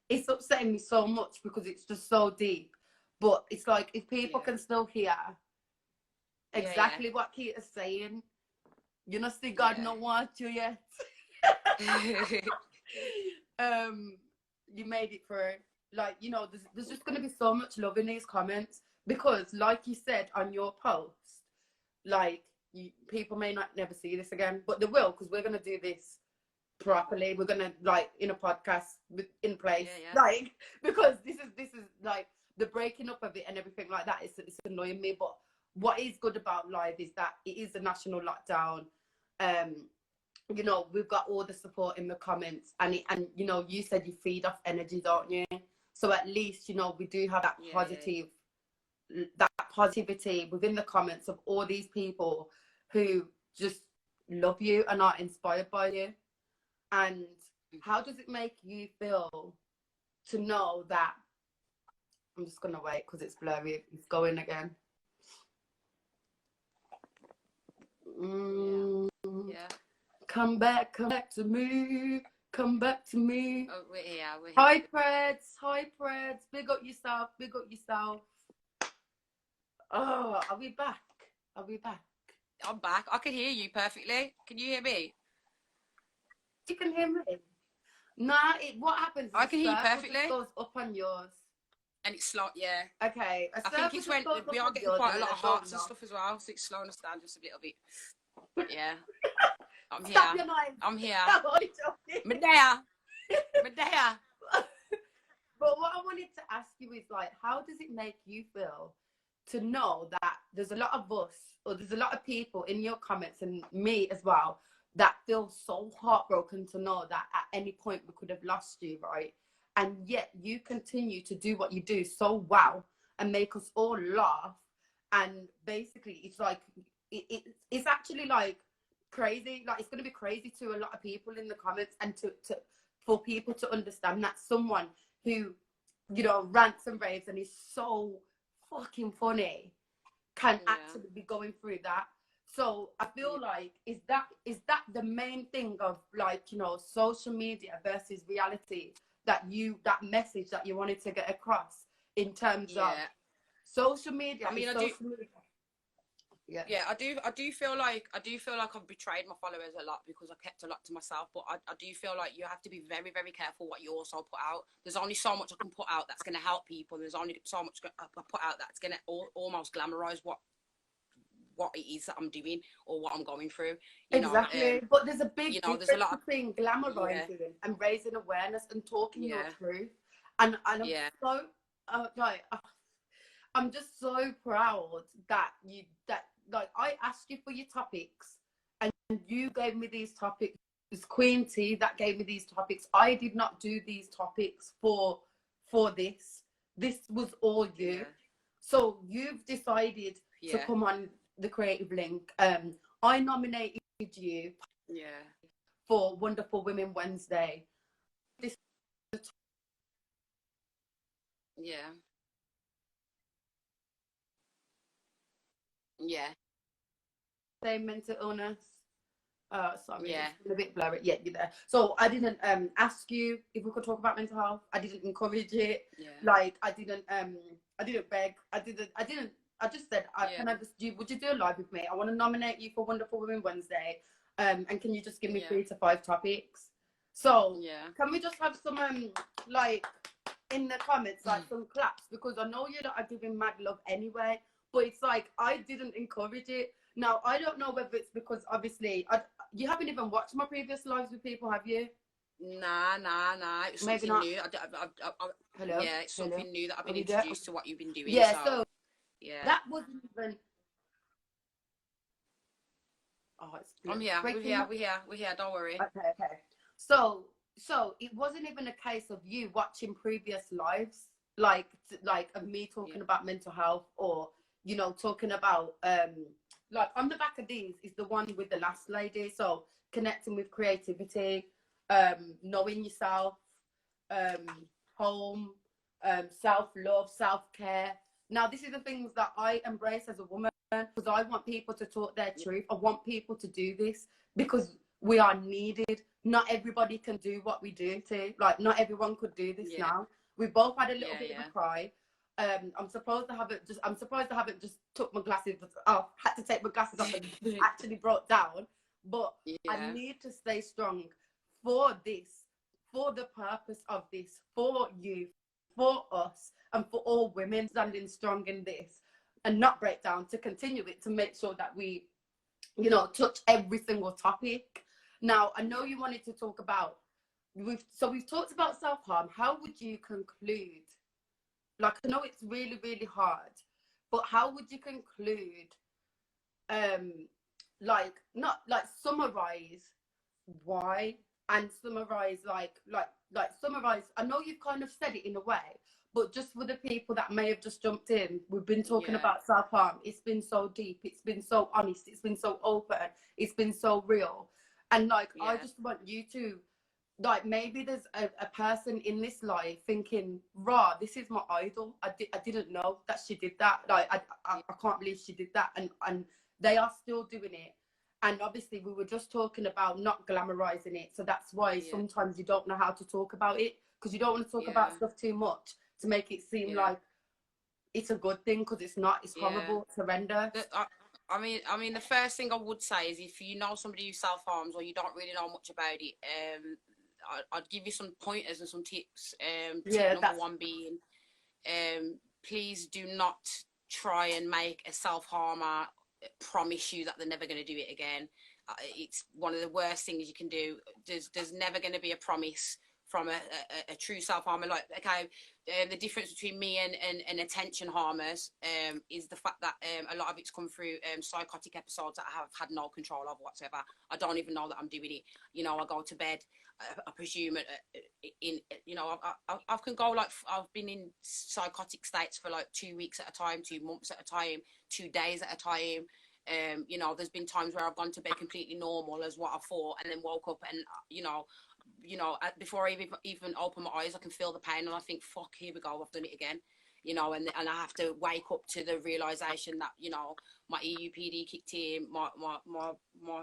it's upsetting me so much because it's just so deep. But it's like, if people can still hear exactly what Keita's saying, you know, see God not want you yet. You made it through. Like, you know, there's just going to be so much love in these comments because, like you said on your post, like, people may not never see this again, but they will, because we're going to do this properly. We're going to, like, in a podcast in place, like, because this is like the breaking up of it and everything like that. It's annoying me, but what is good about live is that it is a national lockdown. You know, we've got all the support in the comments, and you know, you said you feed off energy, don't you? So at least, you know, we do have that that positivity within the comments of all these people who just love you and are inspired by you. And how does it make you feel to know that, I'm just gonna wait because it's blurry, it's going again. Yeah. Come back to me. Come back to me. Oh, we're here. Hi, Preds. Big up yourself. Oh, are we back? I'm back. I can hear you perfectly. Can you hear me? You can hear me? Nah, what happens is I can hear you perfectly. It goes up on yours. And it's slow, yeah. Okay. I think it's when we are getting quite a lot of hearts and stuff as well, so it's slowing us down just a little bit. Yeah. I'm here. Stop your noise. I'm here. Medea. Medea. But what I wanted to ask you is, like, how does it make you feel to know that there's a lot of us, or there's a lot of people in your comments, and me as well, that feel so heartbroken to know that at any point we could have lost you, right? And yet you continue to do what you do so well and make us all laugh. And basically, it's like, it's actually like crazy. Like, it's going to be crazy to a lot of people in the comments, and for people to understand that someone who, you know, rants and raves and is so fucking funny can actually be going through that. So I feel like, is that the main thing of, like, you know, social media versus reality, that message that you wanted to get across in terms of social media? I mean, I do feel like I've betrayed my followers a lot because I kept a lot to myself. But I do feel like you have to be very, very careful what you also put out. There's only so much I can put out that's going to help people. There's only so much I put out that's going to almost glamorize what it is that I'm doing or what I'm going through. You exactly. Know, but there's a big difference there's a lot between glamorizing and raising awareness and talking your truth. And I'm so like, I'm just so proud that like, I asked you for your topics and you gave me these topics. It's Queen.T that gave me these topics. I did not do these topics for this. This was all you. So you've decided to come on the Creative Link. I nominated you for Wonderful Women Wednesday. Same mental illness. Sorry, it's a bit blurry. Yeah, you're there. So I didn't ask you if we could talk about mental health. I didn't encourage it. Like, I didn't beg. I just said, can I just would you do a live with me? I want to nominate you for Wonderful Women Wednesday. And can you just give me 3 to 5 topics? So can we just have some like, in the comments, like, some claps, because I know you lot are giving mad love anyway, but it's like, I didn't encourage it. Now, I don't know whether it's because, obviously, you haven't even watched my previous lives with people, have you? Nah. It's Maybe something not. New. Hello? Yeah, it's something new that I've been introduced to what you've been doing. Yeah, so that wasn't even... Oh, it's... I'm here. We're here. Don't worry. Okay. So it wasn't even a case of you watching previous lives, like of me talking about mental health, or, you know, talking about like, on the back of these is the one with the last lady. So connecting with creativity, knowing yourself, home, self-love, self-care. Now, this is the things that I embrace as a woman, because I want people to talk their truth. I want people to do this because we are needed. Not everybody can do what we do too. Like, not everyone could do this now. We both had a little bit of a cry. I'm surprised I haven't just took my glasses off, had to take my glasses off and actually broke down. But I need to stay strong, for this, for the purpose of this, for you, for us, and for all women standing strong in this, and not break down, to continue it, to make sure that we, you know, touch every single topic. Now, I know you wanted to talk about, we've talked about self-harm. How would you conclude? Like, I know it's really, really hard, but how would you conclude, like, not like summarize why, and summarize like summarize, I know you've kind of said it in a way, but just for the people that may have just jumped in, we've been talking about self-harm. It's been so deep, it's been so honest, it's been so open, it's been so real. And like, I just want you to, like, maybe there's a person in this life thinking, rah, this is my idol. I didn't know that she did that. Like, I can't believe she did that. And they are still doing it. And obviously we were just talking about not glamorizing it. So that's why sometimes you don't know how to talk about it, because you don't want to talk about stuff too much to make it seem like it's a good thing, because it's not. It's horrible, it's horrendous. I mean, the first thing I would say is, if you know somebody who self-harms, or you don't really know much about it, I'd give you some pointers and some tips. Tip number one being, please do not try and make a self-harmer promise you that they're never going to do it again. It's one of the worst things you can do. There's never going to be a promise from a true self-harmer. Like, okay, the difference between me and attention harmers is the fact that a lot of it's come through psychotic episodes that I have had no control of whatsoever. I don't even know that I'm doing it. You know, I go to bed, I presume, in, you know, I can go, like, I've been in psychotic states for like 2 weeks at a time, 2 months at a time, 2 days at a time. You know, there's been times where I've gone to bed completely normal as what I thought, and then woke up and, you know, before I even open my eyes, I can feel the pain, and I think, fuck, here we go, I've done it again. You know, and I have to wake up to the realization that, you know, my EUPD kicked in, my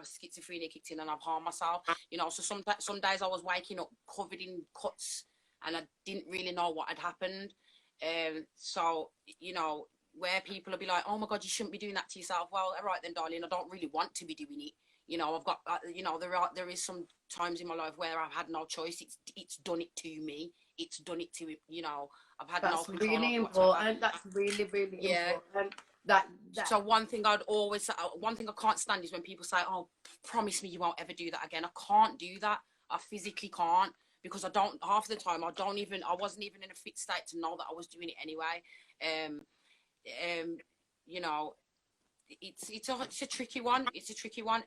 schizophrenia kicked in, and I've harmed myself. You know, so some days I was waking up covered in cuts, and I didn't really know what had happened. So, you know, where people will be like, oh my God, you shouldn't be doing that to yourself. Well, all right then, darling, I don't really want to be doing it. You know, I've got, you know, there is some times in my life where I've had no choice. It's done it to me. It's done it to, you know, I've had no control. That's really important. That's really, really important. That. So one thing I'd always say, one thing I can't stand is when people say, oh, promise me you won't ever do that again. I can't do that. I physically can't, because half the time I wasn't even in a fit state to know that I was doing it anyway. You know, it's a tricky one. It's a tricky one.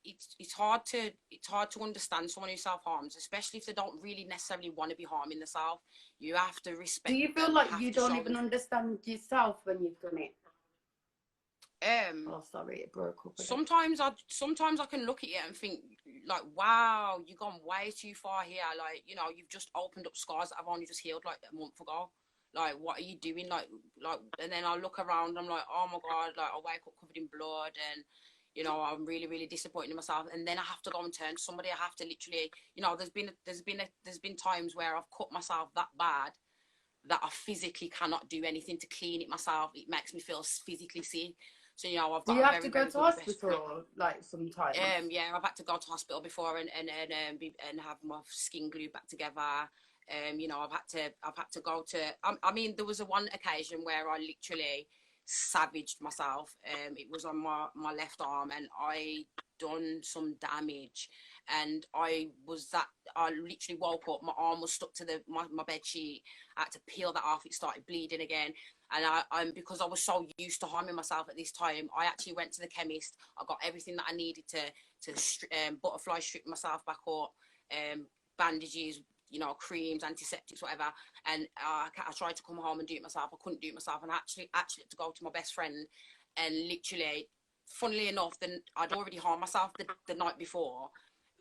It's hard to understand someone who self-harms, especially if they don't really necessarily want to be harming themselves. You have to respect. Do you feel like you don't even understand yourself when you've done it? Oh, sorry, it broke up. Sometimes I can look at it and think, like, wow, you've gone way too far here. Like, you know, you've just opened up scars that I've only just healed like a month ago. Like, what are you doing? Like, and then I look around, I'm like, oh my God, like, I wake up covered in blood, and, you know, I'm really, really disappointed in myself. And then I have to go and turn to somebody. I have to literally, you know, there's been times where I've cut myself that bad that I physically cannot do anything to clean it myself. It makes me feel physically sick. So, you know, I've got. Do you have to go to hospital, like, sometimes? Yeah, I've had to go to hospital before and have my skin glued back together. You know, I've had to go to. I mean, there was one occasion where I literally savaged myself. It was on my left arm, and I done some damage, and I literally woke up, my arm was stuck to my bed sheet. I had to peel that off. It started bleeding again, and because I was so used to harming myself at this time, I actually went to the chemist. I got everything that I needed to butterfly strip myself back up, bandages, you know, creams, antiseptics, whatever. And I tried to come home and do it myself. I couldn't do it myself, and I actually had to go to my best friend, and literally, funnily enough, then I'd already harmed myself the night before.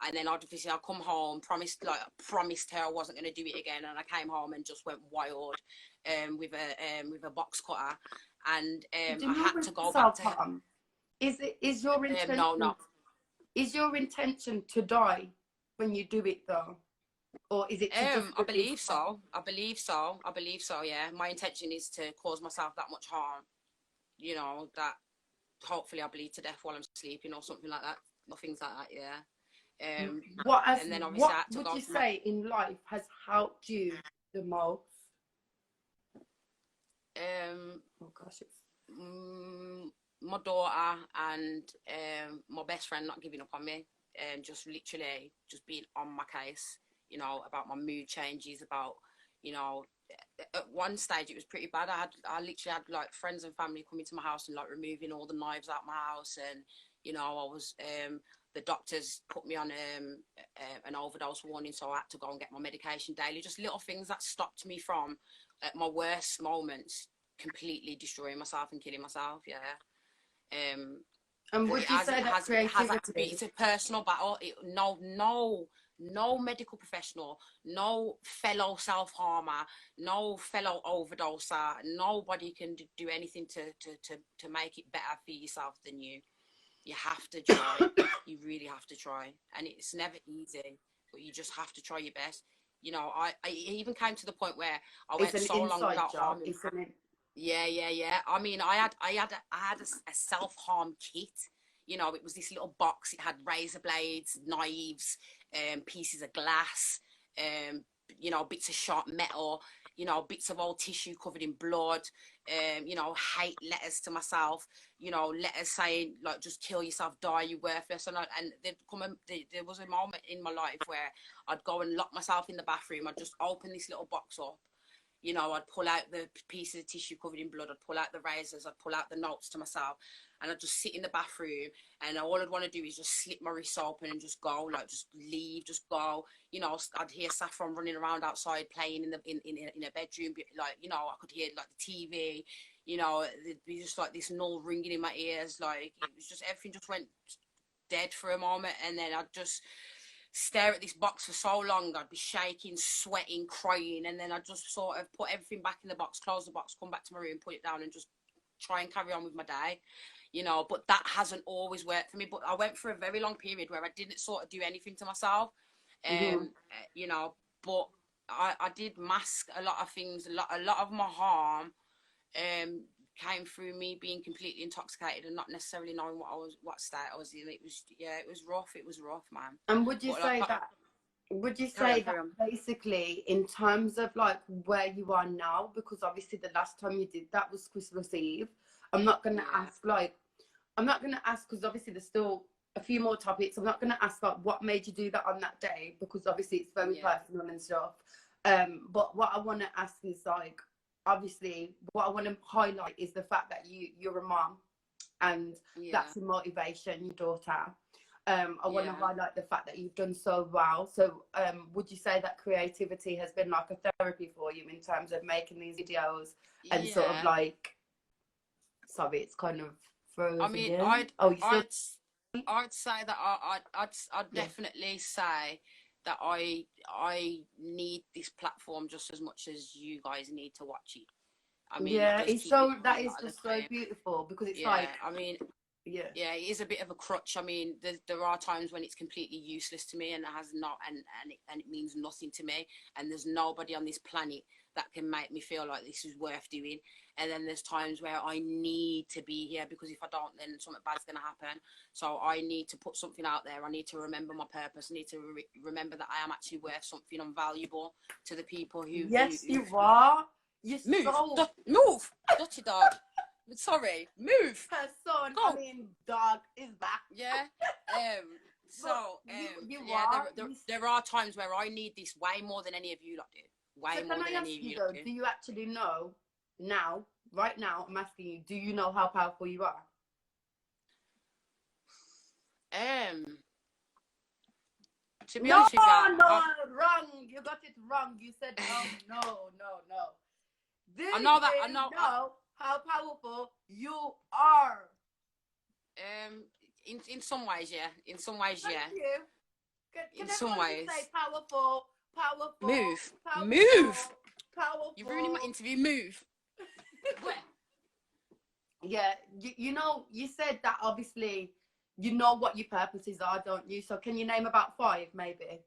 And then obviously I come home, promised her I wasn't going to do it again, and I came home and just went wild with a box cutter, and I had to go back to her. Is your intention? No. Is your intention to die when you do it though, or is it? I believe so. Yeah, my intention is to cause myself that much harm. You know, that hopefully I bleed to death while I'm sleeping or something like that, or things like that. Yeah. And then obviously I had to what go would you through say in life has helped you the most? Oh gosh, it's my daughter and my best friend not giving up on me, and just literally just being on my case, you know, about my mood changes, about, you know, at one stage it was pretty bad. I literally had like friends and family coming to my house and like removing all the knives out my house, and you know, I was the doctors put me on an overdose warning, so I had to go and get my medication daily. Just little things that stopped me from, at my worst moments, completely destroying myself and killing myself. Yeah. And would you say that it has had creativity? to be, it's a personal battle. No medical professional, no fellow self-harmer, no fellow overdoser, nobody can do anything to make it better for yourself than you. You have to try. You really have to try, and it's never easy, but you just have to try your best. You know, I even came to the point where I went so long without harming. Yeah. I mean, I had a self-harm kit. You know, it was this little box. It had razor blades, knives, pieces of glass, you know, bits of sharp metal, you know, bits of old tissue covered in blood, you know, hate letters to myself, you know, letters saying like, just kill yourself, die, you're worthless. And there was a moment in my life where I'd go and lock myself in the bathroom. I'd just open this little box up. You know, I'd pull out the pieces of tissue covered in blood. I'd pull out the razors. I'd pull out the notes to myself. And I'd just sit in the bathroom. And all I'd want to do is just slip my wrists open and just go, like, just leave, just go. You know, I'd hear Saffron running around outside playing in a bedroom. Like, you know, I could hear, like, the TV. You know, there'd be just, like, this null ringing in my ears. Like, it was just, everything just went dead for a moment. And then I'd just stare at this box for so long. I'd be shaking, sweating, crying, and then I'd just sort of put everything back in the box, close the box, come back to my room, put it down, and just try and carry on with my day, you know. But that hasn't always worked for me. But I went through a very long period where I didn't sort of do anything to myself, you know. But I did mask a lot of things. A lot of my harm came through me being completely intoxicated and not necessarily knowing what state I was in. It was rough, man. And would you say that basically in terms of like where you are now, because obviously the last time you did that was Christmas Eve, I'm not going to ask because obviously there's still a few more topics. I'm not going to ask like what made you do that on that day, because obviously it's very personal and stuff. But what I want to ask is like, obviously what I want to highlight is the fact that you're a mom, and that's your motivation, your daughter. I want to highlight the fact that you've done so well. So would you say that creativity has been like a therapy for you in terms of making these videos and sort of like, sorry, it's kind of frozen. I mean, I'd say that I'd definitely say that I need this platform just as much as you guys need to watch it. I mean, it's so, that is just so beautiful, because it's like, I mean, it is a bit of a crutch. I mean, there are times when it's completely useless to me and it has not, and it means nothing to me, and there's nobody on this planet that can make me feel like this is worth doing. And then there's times where I need to be here, because if I don't, then something bad's going to happen. So I need to put something out there. I need to remember my purpose. I need to remember that I am actually worth something. I'm valuable to the people who... you are. Move! Dirty dog. Sorry, move. Her son, dog is back. Yeah. There are times where I need this way more than any of you lot do. Way more than any of you lot do. Do you actually know now, right now, I'm asking you, do you know how powerful you are? To be honest with you, wrong. You got it wrong. You said no. I know how powerful you are. In some ways, yeah. In some ways, Thank yeah. You. In some ways. Say powerful. Move. Powerful. You're ruining my interview. Move. Yeah, you know, you said that obviously you know what your purposes are, don't you? So can you name about 5, maybe?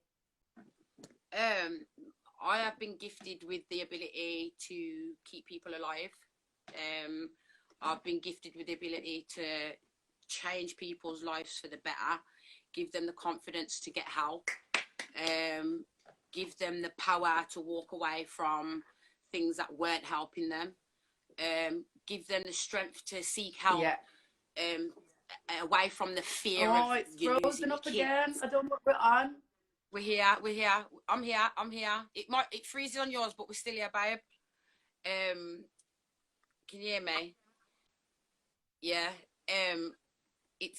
I have been gifted with the ability to keep people alive. I've been gifted with the ability to change people's lives for the better, give them the confidence to get help, give them the power to walk away from things that weren't helping them, give them the strength to seek help, away from the fear of it's you frozen losing up your again. kids. I don't know what we're on. We're here. I'm here. It freezes on yours, but we're still here, babe. Can you hear me? Yeah. It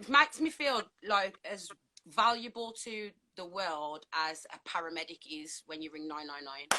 makes me feel like as valuable to the world as a paramedic is when you ring 999.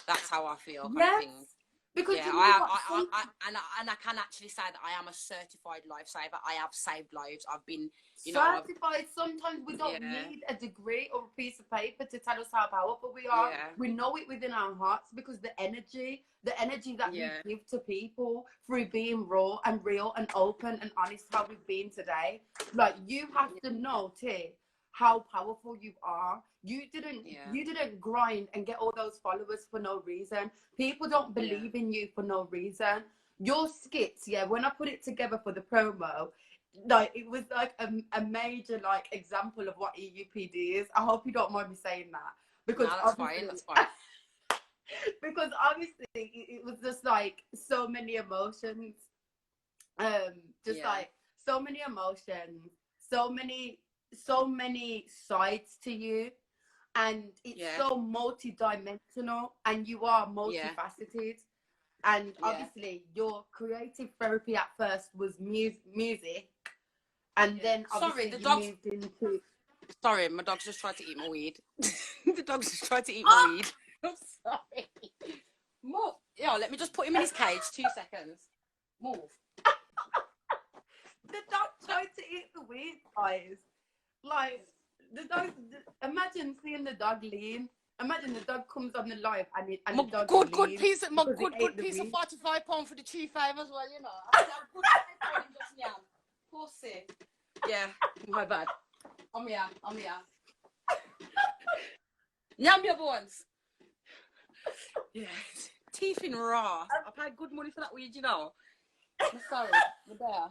That's how I feel. Kind of thing. Because yeah, you know what? I can actually say that I am a certified lifesaver. I have saved lives. I've been certified. Sometimes we don't need a degree or a piece of paper to tell us how powerful we are. We know it within our hearts because the energy that we give to people through being raw and real and open and honest how we've been today. Like, you have to know, T, how powerful you are. You didn't grind and get all those followers for no reason. People don't believe in you for no reason. Your skits, when I put it together for the promo, like, it was like a major like example of what EUPD is. I hope you don't mind me saying that, because that's fine. because obviously it was just like so many emotions, like so many emotions, so many sides to you, and it's so multi-dimensional, and you are multifaceted. And obviously your creative therapy at first was music, and then obviously you moved into... Sorry, my dog's just tried to eat my weed. The dog's just tried to eat my weed. I'm sorry. Move. Yeah, let me just put him in his cage. 2 seconds. Move. The dog tried to eat the weed, guys. Like, the dog... Imagine seeing the dog lean. Imagine the dog comes on the live and the dog good piece of 45 pound for the cheap five as well, you know. I have good just now. Pussy. Yeah, my bad. I'm here. Nyam your bones. Yeah. Teeth in raw. I paid good money for that weed, you know. I'm sorry. We're there.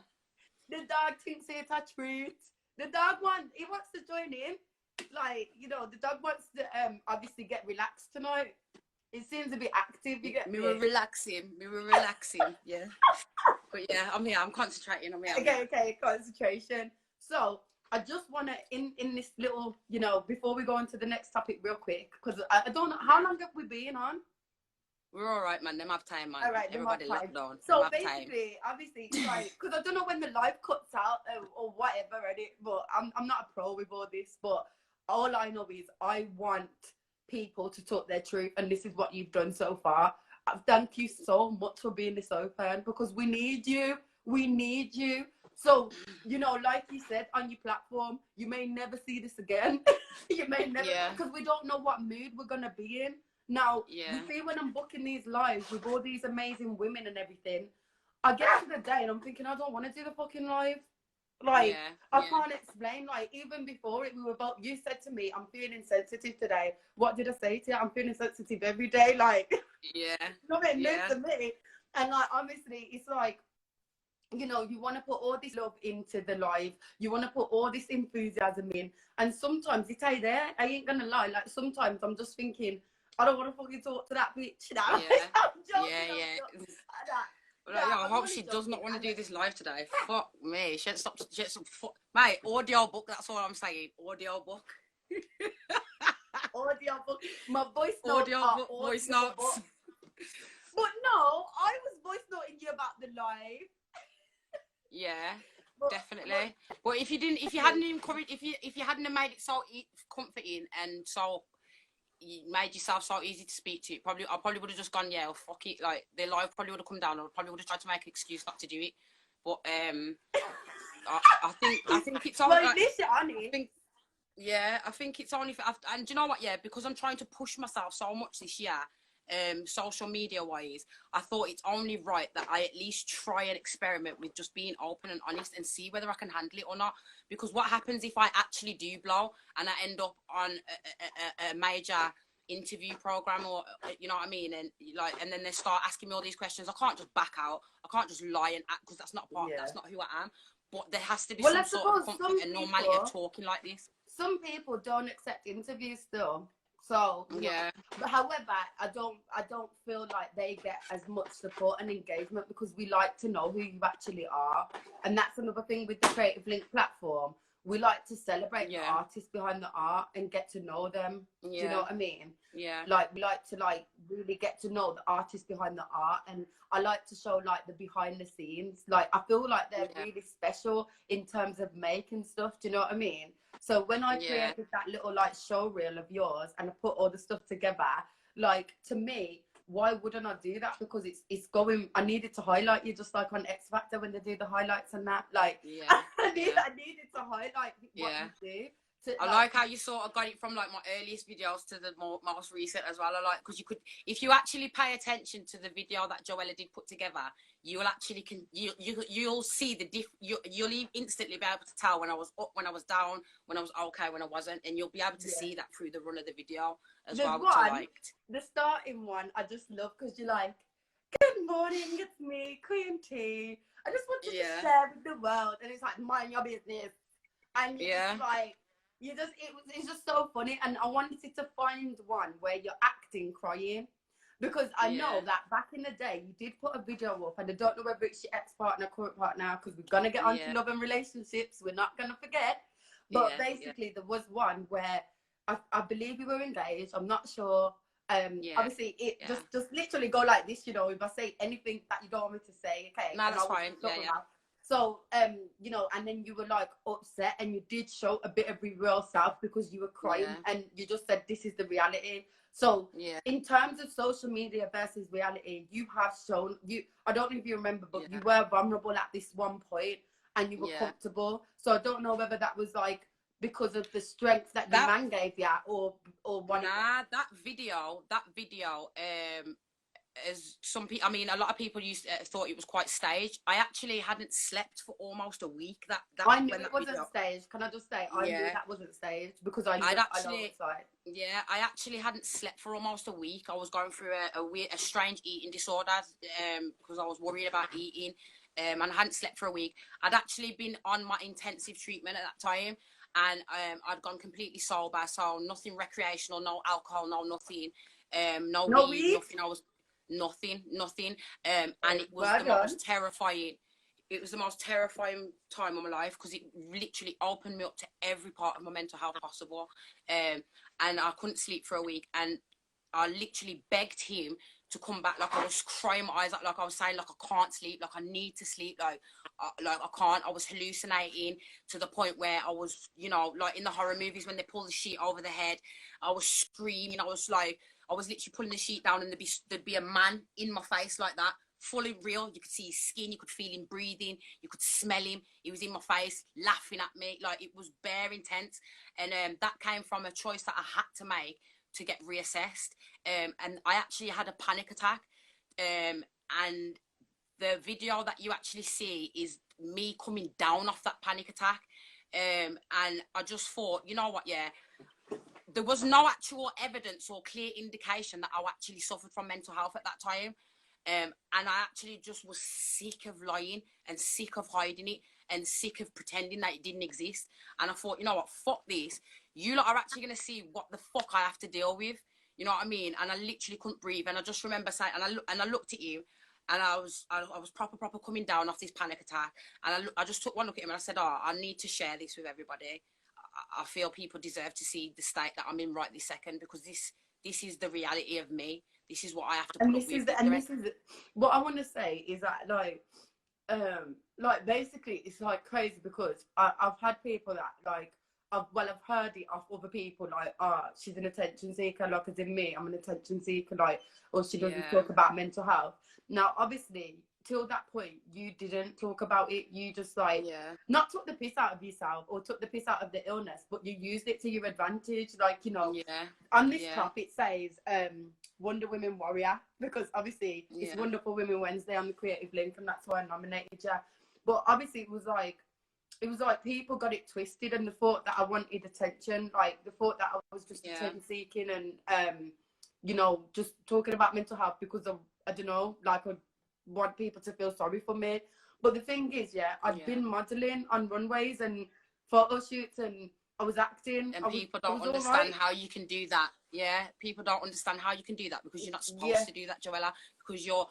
The dog thinks it's a treat. The dog wants to join in. Like, you know, the dog wants to obviously get relaxed tonight. It seems a bit active. You get me? We were relaxing. Yeah. But yeah, I'm here. I'm concentrating. I'm here. Okay, concentration. So I just want to, in this little, you know, before we go on to the next topic real quick, because I don't know, how long have we been on? We're all right, man. Them have time, man. All right, everybody locked down. So basically, obviously, like, because I don't know when the live cuts out or whatever, but I'm not a pro with all this, but all I know is I want people to talk their truth, and this is what you've done so far. Thank you so much for being this open, because we need you. So, you know, like you said on your platform, you may never see this again. You may never, because we don't know what mood we're going to be in. Now, you see, when I'm booking these lives with all these amazing women and everything, I get to the day and I'm thinking, I don't want to do the fucking live. Like, I can't explain. Like, even before it, you said to me, I'm feeling sensitive today. What did I say to you? I'm feeling sensitive every day. Like, nothing new to me. And like, obviously, it's like, you know, you want to put all this love into the live. You want to put all this enthusiasm in. And sometimes it's there. I ain't going to lie. Like, sometimes I'm just thinking, I don't want to fucking talk to that bitch now. I'm joking. I hope she does not want to do this live today. Fuck me. She had some mate, audio book, that's all I'm saying. Audio book. Audio book. My voice notes. Voice notes. But no, I was voice noting you about the live. Yeah, definitely. But if you hadn't encouraged, if you hadn't made it so comforting and so you made yourself so easy to speak to, I probably would have just gone, yeah, well, fuck it. Like, the live probably would have come down. I probably would have tried to make an excuse not to do it. But I think it's all. Well, at least you're honest. I think it's only for, and do you know what? Yeah, because I'm trying to push myself so much this year, social media wise, I thought it's only right that I at least try and experiment with just being open and honest and see whether I can handle it or not. Because what happens if I actually do blow and I end up on a major interview program, or you know what I mean, and then they start asking me all these questions. I can't just back out. I can't just lie and act, because that's not part. That's not who I am. but there has to be Well, some I sort of suppose comfort and normality of talking like this. Some people don't accept interviews still. So Yeah. But however, I don't feel like they get as much support and engagement because we like to know who you actually are. And that's another thing with the Creative Link platform. We like to celebrate the artists behind the art and get to know them. Do you know what I mean? Yeah. Like we like to like really get to know the artists behind the art, and I like to show like the behind the scenes. Like I feel like they're really special in terms of making stuff. Do you know what I mean? So when I created that little like show reel of yours and I put all the stuff together, like to me, why wouldn't I do that? Because it's going. I needed to highlight you just like on X Factor when they do the highlights and that. Like I needed to highlight what you do. I like how you sort of got it from like my earliest videos to the most recent as well. I like because you could, if you actually pay attention to the video that Joellah did put together, you will actually you'll see the you'll instantly be able to tell when I was up, when I was down, when I was okay, when I wasn't, and you'll be able to see that through the run of the video as well, which I liked. The starting one I just love because you're like, good morning, it's me, Queen.T. I just want you to share with the world, and it's like, mind your business, and it's like. It's just so funny, and I wanted to find one where you're acting crying, because I know that back in the day you did put a video up, and I don't know whether it's your ex-partner, current partner, because we're gonna get onto love and relationships, we're not gonna forget, but basically there was one where I believe you were engaged, I'm not sure. Obviously it just literally go like this, you know, if I say anything that you don't want me to say, okay, no, that's fine. So, you know, and then you were like upset, and you did show a bit of your real self because you were crying, and you just said, this is the reality. So in terms of social media versus reality, you have shown, I don't know if you remember, but you were vulnerable at this one point, and you were comfortable. So I don't know whether that was like because of the strength that your man gave you, or one. Nah, that video, as some people, I mean, a lot of people thought it was quite staged. I actually hadn't slept for almost a week. I knew it wasn't staged. Can I just say, I knew that wasn't staged because I know it's like. Yeah, I actually hadn't slept for almost a week. I was going through a strange eating disorder because I was worried about eating, and I hadn't slept for a week. I'd actually been on my intensive treatment at that time, and I'd gone completely sober, so nothing recreational, no alcohol, no nothing, no weed, nothing. I was nothing, and it was the most terrifying. It was the most terrifying time of my life because it literally opened me up to every part of my mental health possible, and I couldn't sleep for a week, and I literally begged him to come back. Like I was crying my eyes out, like I was saying, like I can't sleep, like I need to sleep, like I can't. I was hallucinating to the point where I was, you know, like in the horror movies when they pull the sheet over the head, I was screaming. I was literally pulling the sheet down, and there'd be a man in my face like that, fully real. You could see his skin, you could feel him breathing, you could smell him. He was in my face, laughing at me. Like it was bare intense, and that came from a choice that I had to make to get reassessed. And I actually had a panic attack. And the video that you actually see is me coming down off that panic attack. And I just thought, you know what, there was no actual evidence or clear indication that I actually suffered from mental health at that time. And I actually just was sick of lying and sick of hiding it and sick of pretending that it didn't exist. And I thought, you know what, fuck this. You lot are actually going to see what the fuck I have to deal with. You know what I mean? And I literally couldn't breathe. And I just remember saying, and I looked at you, and I was proper coming down off this panic attack. And I just took one look at him, and I said, oh, I need to share this with everybody. I feel people deserve to see the state that I'm in right this second, because this is the reality of me. This is what I have to put up with. This is what I want to say is that like basically it's like crazy because I've had people that like I've heard it off other people, like, she's an attention seeker, like as in me, I'm an attention seeker, like, or she doesn't talk about mental health. Now obviously till that point you didn't talk about it. You just like not took the piss out of yourself or took the piss out of the illness, but you used it to your advantage. Like, you know, on this top it says Wonder Women Warrior, because obviously it's Wonderful Women Wednesday on the Creative Link, and that's why I nominated you. But obviously it was like people got it twisted, and the thought that I wanted attention, like the thought that I was just attention seeking, and you know, just talking about mental health because of, I don't know, like I want people to feel sorry for me. But the thing is, yeah, I'd been modelling on runways and photo shoots, and I was acting. And people don't understand how you can do that. Yeah, people don't understand how you can do that because you're not supposed to do that, Joellah. Because you're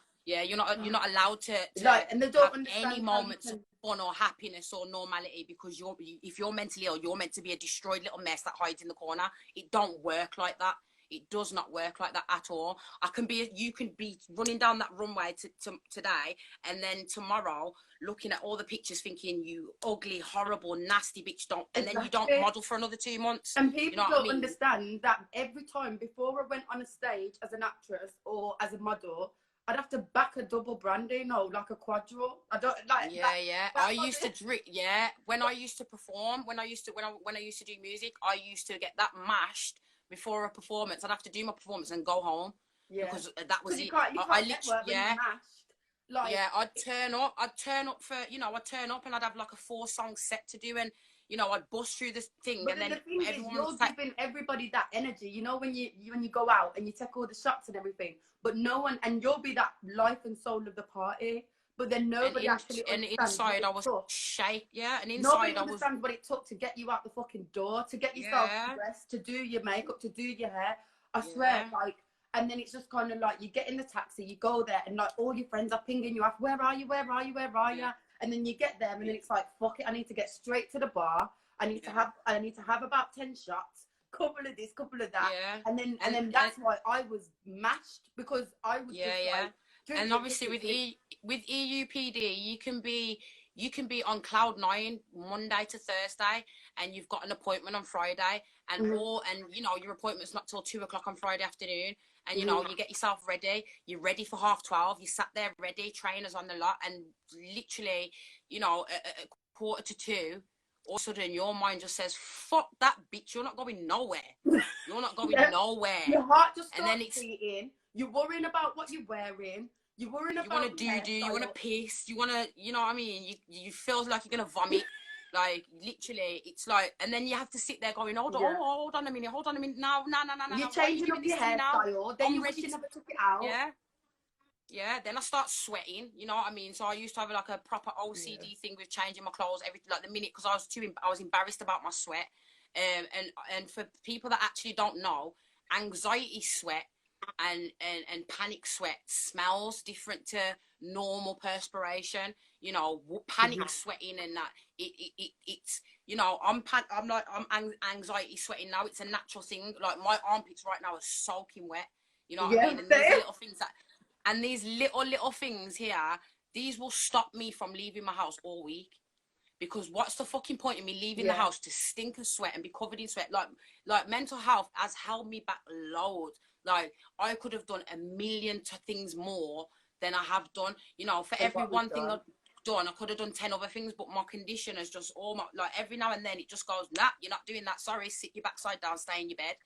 not allowed to like, and they don't have understand any moments of fun or happiness or normality, because if you're mentally ill, you're meant to be a destroyed little mess that hides in the corner. It don't work like that. It does not work like that at all. You can be running down that runway today, and then tomorrow looking at all the pictures thinking you ugly, horrible, nasty bitch, and then you don't model for another 2 months. And people don't understand that every time before I went on a stage as an actress or as a model, I'd have to back a double brandy, like a quadruple. I don't like. Yeah. I used to drink. Yeah, when I used to perform, when I used to do music, I used to get that mashed before a performance. I'd have to do my performance and go home. Yeah, because that was it. I literally, I'd turn up for, I'd turn up and I'd have like a 4-song set to do, and I'd bust through this thing. But and then the thing is, you're giving everybody that energy. When you go out and you take all the shots and everything, but no one, and you'll be that life and soul of the party. But then nobody actually understands. And inside I was shake, and inside nobody understands what it took to get you out the fucking door, to get yourself dressed, to do your makeup, to do your hair. I swear, like, and then it's just kind of like you get in the taxi, you go there, and like all your friends are pinging you off. Where are you? Where are you? Where are you? And then you get there, and then it's like, fuck it, I need to get straight to the bar. I need to have about 10 shots, couple of this, couple of that, and then that's why I was mashed, because I was like. And obviously with EUPD, you can be on cloud 9 Monday to Thursday, and you've got an appointment on Friday, and your appointment's not till 2 o'clock on Friday afternoon, and you get yourself ready. You're ready for 12:30. You sat there ready, trainers on the lot, and literally, at 1:45, all of a sudden your mind just says, "Fuck that bitch! You're not going nowhere. You're not going nowhere." Your heart just starts beating. You're worrying about what you're wearing. You're worrying about. You want to do. You want to piss. You want to. You know what I mean? You feel like you're gonna vomit. Like literally, it's like, and then you have to sit there going, hold on a minute. No. You're changing up your hairstyle. Then you wish you never took it out. Yeah. Then I start sweating. You know what I mean? So I used to have like a proper OCD thing with changing my clothes the minute, because I was embarrassed about my sweat. And for people that actually don't know, anxiety sweat and panic sweat smells different to normal perspiration. Panic sweating and that it's I'm anxiety sweating now. It's a natural thing. Like my armpits right now are soaking wet. You know what I mean? And these little things these little things here, these will stop me from leaving my house all week. Because what's the fucking point in me leaving the house to stink and sweat and be covered in sweat? Like mental health has held me back loads. Like I could have done a million things more than I have done. For every one thing I've done, I could have done 10 other things. But my condition is just every now and then it just goes, nah, you're not doing that. Sorry, sit your backside down, stay in your bed.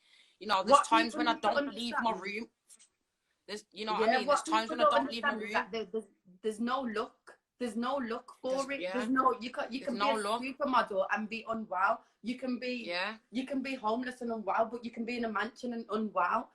There's times when I don't leave my room. There's times when I don't leave my room. There's no look. There's no look for it. There's no, you can be a supermodel and be unwell. You can be homeless and unwell, but you can be in a mansion and unwell.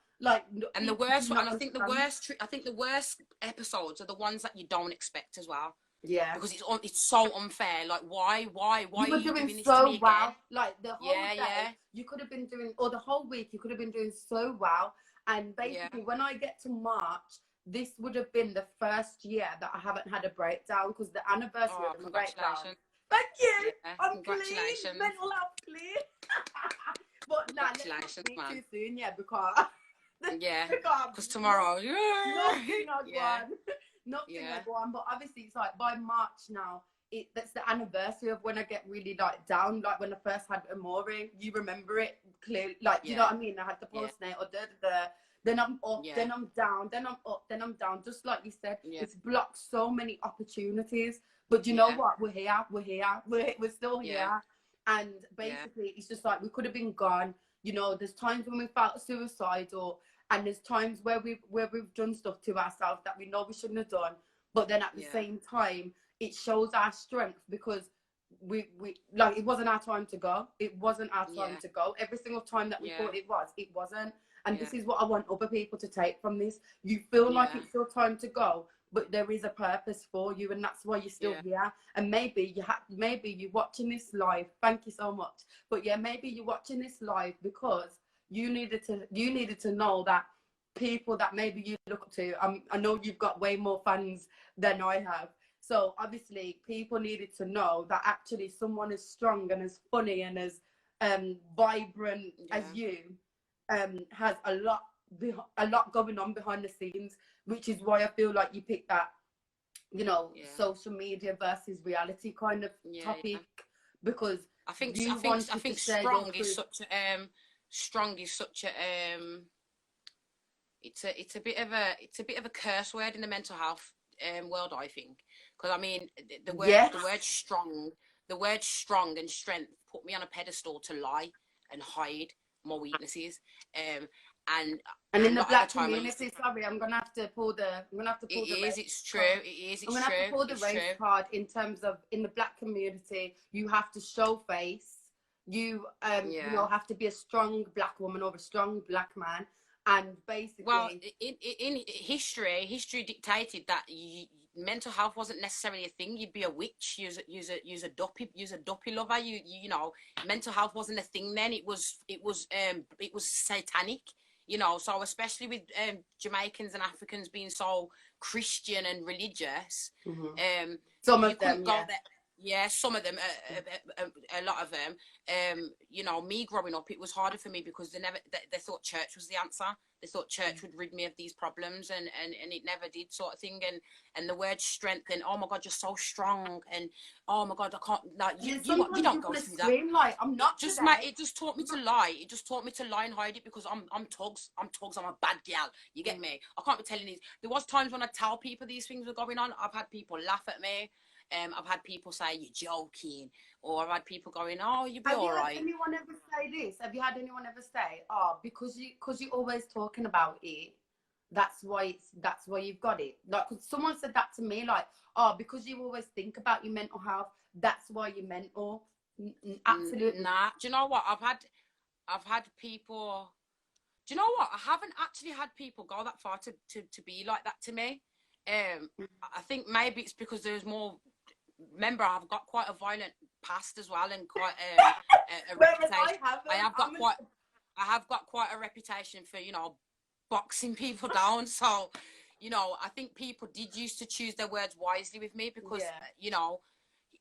And the worst one, I think the worst episodes are the ones that you don't expect as well. Yeah, because it's so unfair. Like why you were doing this so to me well again? Like the whole day you could have been doing, or the whole week you could have been doing so well. And basically when I get to March, this would have been the first year that I haven't had a breakdown, because the anniversary of the breakdown. Thank you. I'm clean. Mental health clean. But congratulations, man. Too soon, because because tomorrow, nothing I go on. But obviously, it's like by March now. That's the anniversary of when I get really down. Like when I first had Amore, you remember it clearly. You know what I mean? I had the postnatal, then I'm up, then I'm down, then I'm up, then I'm down. Just like you said, it's blocked so many opportunities. But you know what? We're here. We're still here. And basically, it's just like we could have been gone. There's times when we felt suicidal, and there's times where we've done stuff to ourselves that we know we shouldn't have done. But then at the same time, it shows our strength, because we it wasn't our time to go. It wasn't our time to go. Every single time that we thought it wasn't. And this is what I want other people to take from this. You feel like it's your time to go, but there is a purpose for you, and that's why you're still here. And maybe maybe you're watching this live. Thank you so much. But yeah, maybe you're watching this live because you needed to know that people that maybe you look up to. I know you've got way more fans than I have. So obviously, people needed to know that actually someone as strong and as funny and as vibrant as you has a lot going on behind the scenes, which is why I feel like you picked that, you know, social media versus reality kind of topic, because I think strong is such a it's a bit of a curse word in the mental health world, I think, because I mean the word strong and strength put me on a pedestal to lie and hide my weaknesses, and in the black community, sorry, I'm gonna have to pull the it's true. I'm gonna have to pull the race card in terms of, in the black community, you have to show face. You know, have to be a strong black woman or a strong black man, and basically, in history dictated that mental health wasn't necessarily a thing. You'd be a witch, use a dopey lover. You know, mental health wasn't a thing then. It was satanic. You know, so especially with Jamaicans and Africans being so Christian and religious, some of them, some of them, a lot of them. You know, me growing up, it was harder for me because they thought church was the answer. They thought church would rid me of these problems, and it never did, sort of thing. And the word strength, and oh my God, you're so strong, and oh my God, I can't, like, you don't go through that. Like, I'm not it just taught me to lie. It just taught me to lie and hide it because I'm tugs, I'm a bad gal. You get me? I can't be telling these. There was times when I tell people these things were going on. I've had people laugh at me. I've had people say you're joking, or I've had people going, "Oh, you'll be all right." Have you had anyone ever say this? Have you had anyone ever say, "Oh, because you're always talking about it, that's why you've got it"? Like, someone said that to me, like, "Oh, because you always think about your mental health, that's why you're mental." Absolutely. Nah. Do you know what? I've had people. Do you know what? I haven't actually had people go that far to be like that to me. I think maybe it's because there's more. Remember, I've got quite a violent past as well, and quite a reputation. I have got quite a reputation for, you know, boxing people down. So, you know, I think people did used to choose their words wisely with me because, you know,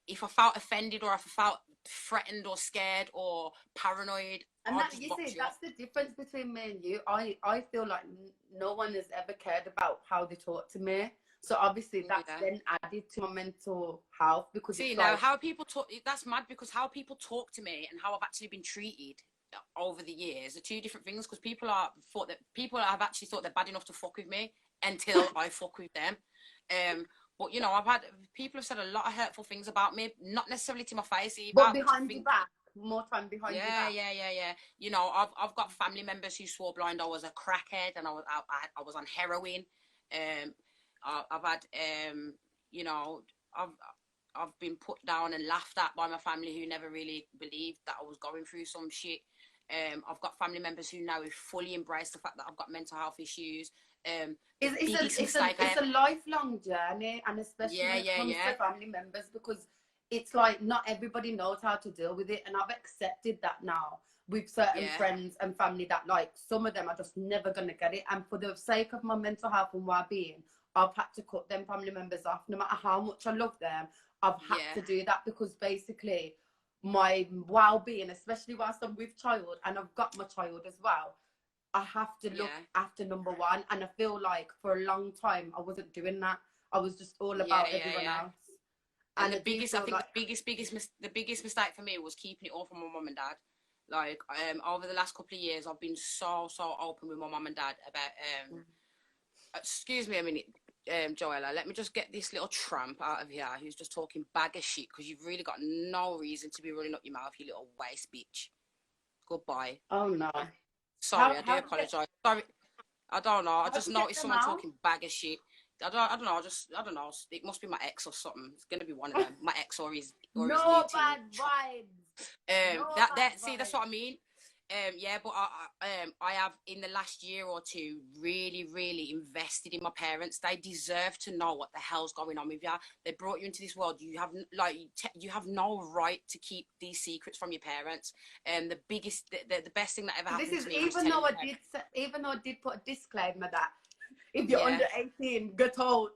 if I felt offended or if I felt threatened or scared or paranoid, and that's the difference between me and you. I feel like no one has ever cared about how they talk to me. So obviously that's then added to my mental health, because how people talk, that's mad, because how people talk to me and how I've actually been treated over the years are two different things, because people have actually thought they're bad enough to fuck with me until I fuck with them. But you know, I've had people have said a lot of hurtful things about me, not necessarily to my face either, but behind your back. More time behind your back. Yeah. You know, I've got family members who swore blind I was a crackhead and I was on heroin. I've had, you know, I've been put down and laughed at by my family who never really believed that I was going through some shit. I've got family members who now fully embrace the fact that I've got mental health issues. It's a lifelong journey, and especially when it comes to family members, because it's like not everybody knows how to deal with it, and I've accepted that now with certain friends and family that, like, some of them are just never gonna get it, and for the sake of my mental health and well-being, I've had to cut them family members off. No matter how much I love them, I've had to do that, because basically my well-being, especially whilst I'm with child and I've got my child as well, I have to look after number one. And I feel like for a long time I wasn't doing that. I was just all about everyone else. And the biggest mistake for me was keeping it all from my mum and dad. Like, over the last couple of years, I've been so open with my mum and dad about excuse me a minute, Joellah, let me just get this little tramp out of here who's just talking bag of shit, because you've really got no reason to be running up your mouth, you little waste bitch. Goodbye. Oh no. Sorry, I do apologise. Sorry, I don't know. I just noticed someone talking bag of shit. I don't know. It must be my ex or something. It's gonna be one of them. My ex or his no bad vibes. See, that's what I mean. Yeah, but I have in the last year or two really invested in my parents. They deserve to know what the hell's going on with you. They brought you into this world. You have you have no right to keep these secrets from your parents. The biggest, the best thing that ever happened This is to me was telling my parents. even though I did put a disclaimer that if you're under 18, get out.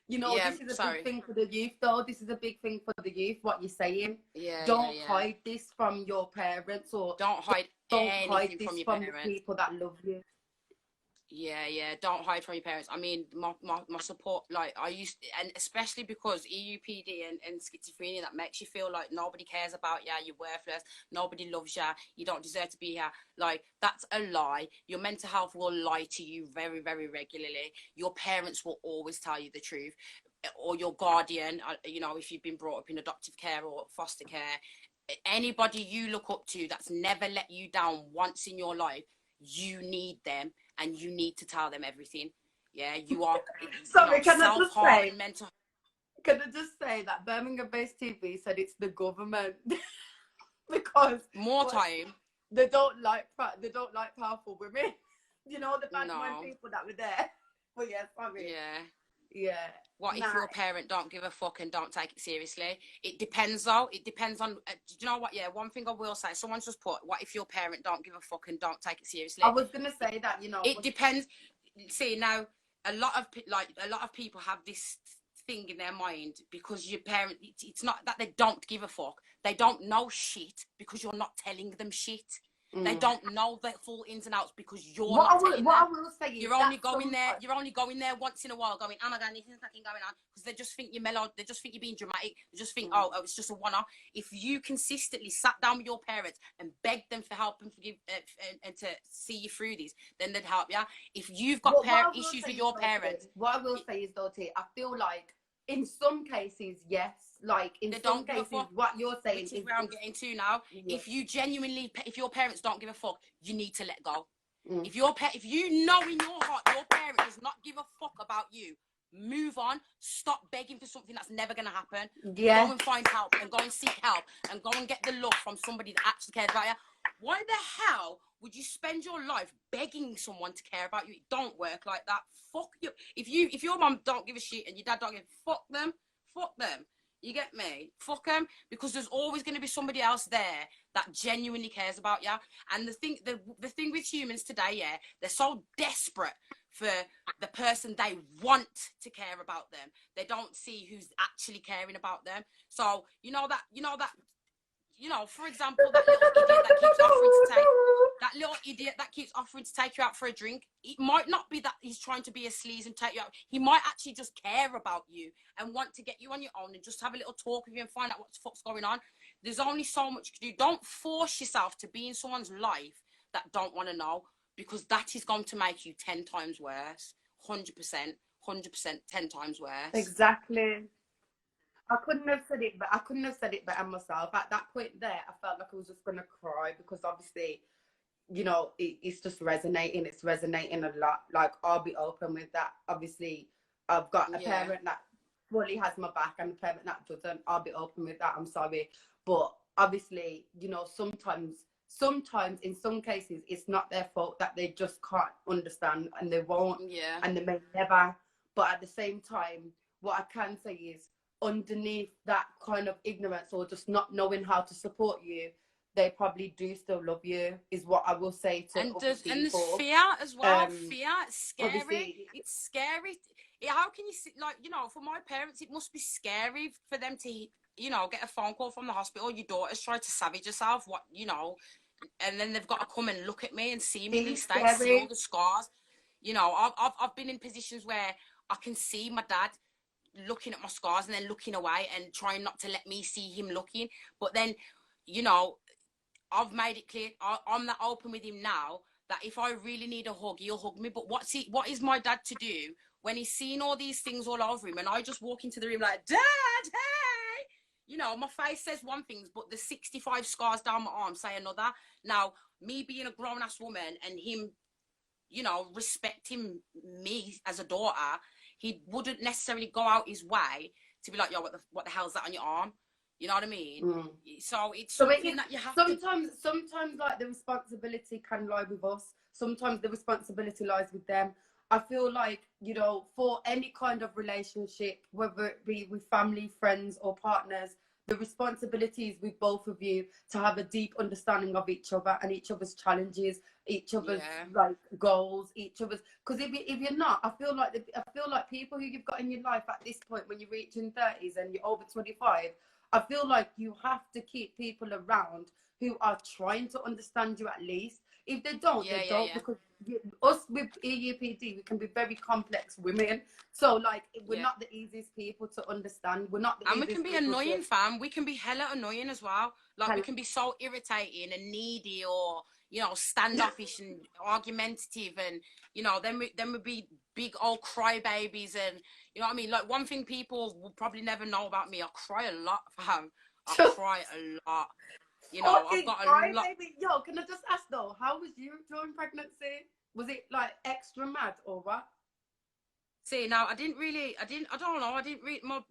You know, this is a big thing for the youth, though. This is a big thing for the youth, what you're saying. Don't hide this from your parents, or don't hide anything this from your from parents. the people that love you. Yeah, don't hide from your parents. I mean, my support, like, I used, and especially because EUPD and schizophrenia, that makes you feel like nobody cares about you, you're worthless, nobody loves you, you don't deserve to be here. Like, that's a lie. Your mental health will lie to you very regularly. Your parents will always tell you the truth, or your guardian, you know, if you've been brought up in adoptive care or foster care. Anybody you look up to that's never let you down once in your life, you need them, and you need to tell them everything. Yeah, you are. Sorry, can I just say? Mental... Can I just say that Birmingham-based TV said it's the government because more time they don't like powerful women. You know, the bad people that were there. But yeah, sorry. Yeah. What if your parent don't give a fuck and don't take it seriously? It depends, though. It depends on. Do you know what? Yeah, one thing I will say. Someone's just put, "What if your parent don't give a fuck and don't take it seriously?" I was gonna say that. You know, it depends. See, now a lot of people have this thing in their mind because your parent. It's not that they don't give a fuck. They don't know shit because you're not telling them shit. They don't know the full ins and outs because you're not telling them. What I will say is you're only going there. You're only going there once in a while, going, "Oh my god, this is fucking going on," because they just think you're mellow. They just think you're being dramatic. They just think, oh, it's just a one-off. If you consistently sat down with your parents and begged them for help and forgive and to see you through these, then they'd help you. If you've got issues with your parents, what I will say is, though, T, I feel like in some cases, yes. Like in some cases, what you're saying is where I'm getting to now. Yeah. If your parents don't give a fuck, you need to let go. If you know in your heart your parent does not give a fuck about you, move on. Stop begging for something that's never gonna happen. Yeah. Go and find help and go and seek help and go and get the love from somebody that actually cares about you. Why the hell would you spend your life begging someone to care about you? It don't work like that. Fuck you. If your mum don't give a shit and your dad don't give, fuck them. Fuck them. You get me? Fuck them, because there's always going to be somebody else there that genuinely cares about you. And the thing with humans today, yeah, they're so desperate for the person they want to care about them. They don't see who's actually caring about them. So for example, that little idiot that keeps offering to take you out for a drink. It might not be that he's trying to be a sleaze and take you out. He might actually just care about you and want to get you on your own and just have a little talk with you and find out what the fuck's going on. There's only so much you can do. Don't force yourself to be in someone's life that don't want to know, because that is going to make you 10 times worse. 100%, 10 times worse. Exactly. I couldn't have said it better myself. At that point there, I felt like I was just gonna cry, because obviously, you know, it's just resonating. It's resonating a lot. Like, I'll be open with that. Obviously, I've got a parent that fully has my back and a parent that doesn't. I'll be open with that. I'm sorry, but obviously, you know, sometimes in some cases, it's not their fault that they just can't understand, and they won't, and they may never. But at the same time, what I can say is, underneath that kind of ignorance or just not knowing how to support you, they probably do still love you, is what I will say to other people. And there's fear as well. Fear, it's scary. It's scary. How can you see, like, you know, for my parents, it must be scary for them to, you know, get a phone call from the hospital. Your daughter's tried to savage herself, what, you know, and then they've got to come and look at me and see me in these states, see all the scars. You know, I've been in positions where I can see my dad looking at my scars and then looking away and trying not to let me see him looking. But then, you know, I've made it clear, I'm that open with him now, that if I really need a hug, he'll hug me. But what is my dad to do when he's seen all these things all over him and I just walk into the room like, "Dad, hey!" You know, my face says one thing, but the 65 scars down my arm say another. Now, me being a grown-ass woman and him, you know, respecting me as a daughter, he wouldn't necessarily go out his way to be like, "Yo, what the hell's that on your arm?" You know what I mean? So it's So something that you have sometimes like the responsibility can lie with us. Sometimes the responsibility lies with them. I feel like, you know, for any kind of relationship, whether it be with family, friends, or partners, the responsibility is with both of you to have a deep understanding of each other and each other's challenges, each other's like goals, each other's. Because if you're not, I feel like people who you've got in your life at this point, when you're reaching 30s and you're over 25, I feel like you have to keep people around who are trying to understand you at least. If they don't, they don't. Because us with EUPD, we can be very complex women. So, like, we're not the easiest people to understand. We're not the and we easiest can be annoying, fam. We can be hella annoying as well. Like, we can be so irritating and needy, or, you know, standoffish and argumentative, and, you know, then we be big old crybabies, and, you know what I mean? Like, one thing people will probably never know about me, I cry a lot, fam. I cry a lot. You know, I've got a lot. Baby. Yo, can I just ask though, how was you during pregnancy? Was it like extra mad or what? See, now I don't know.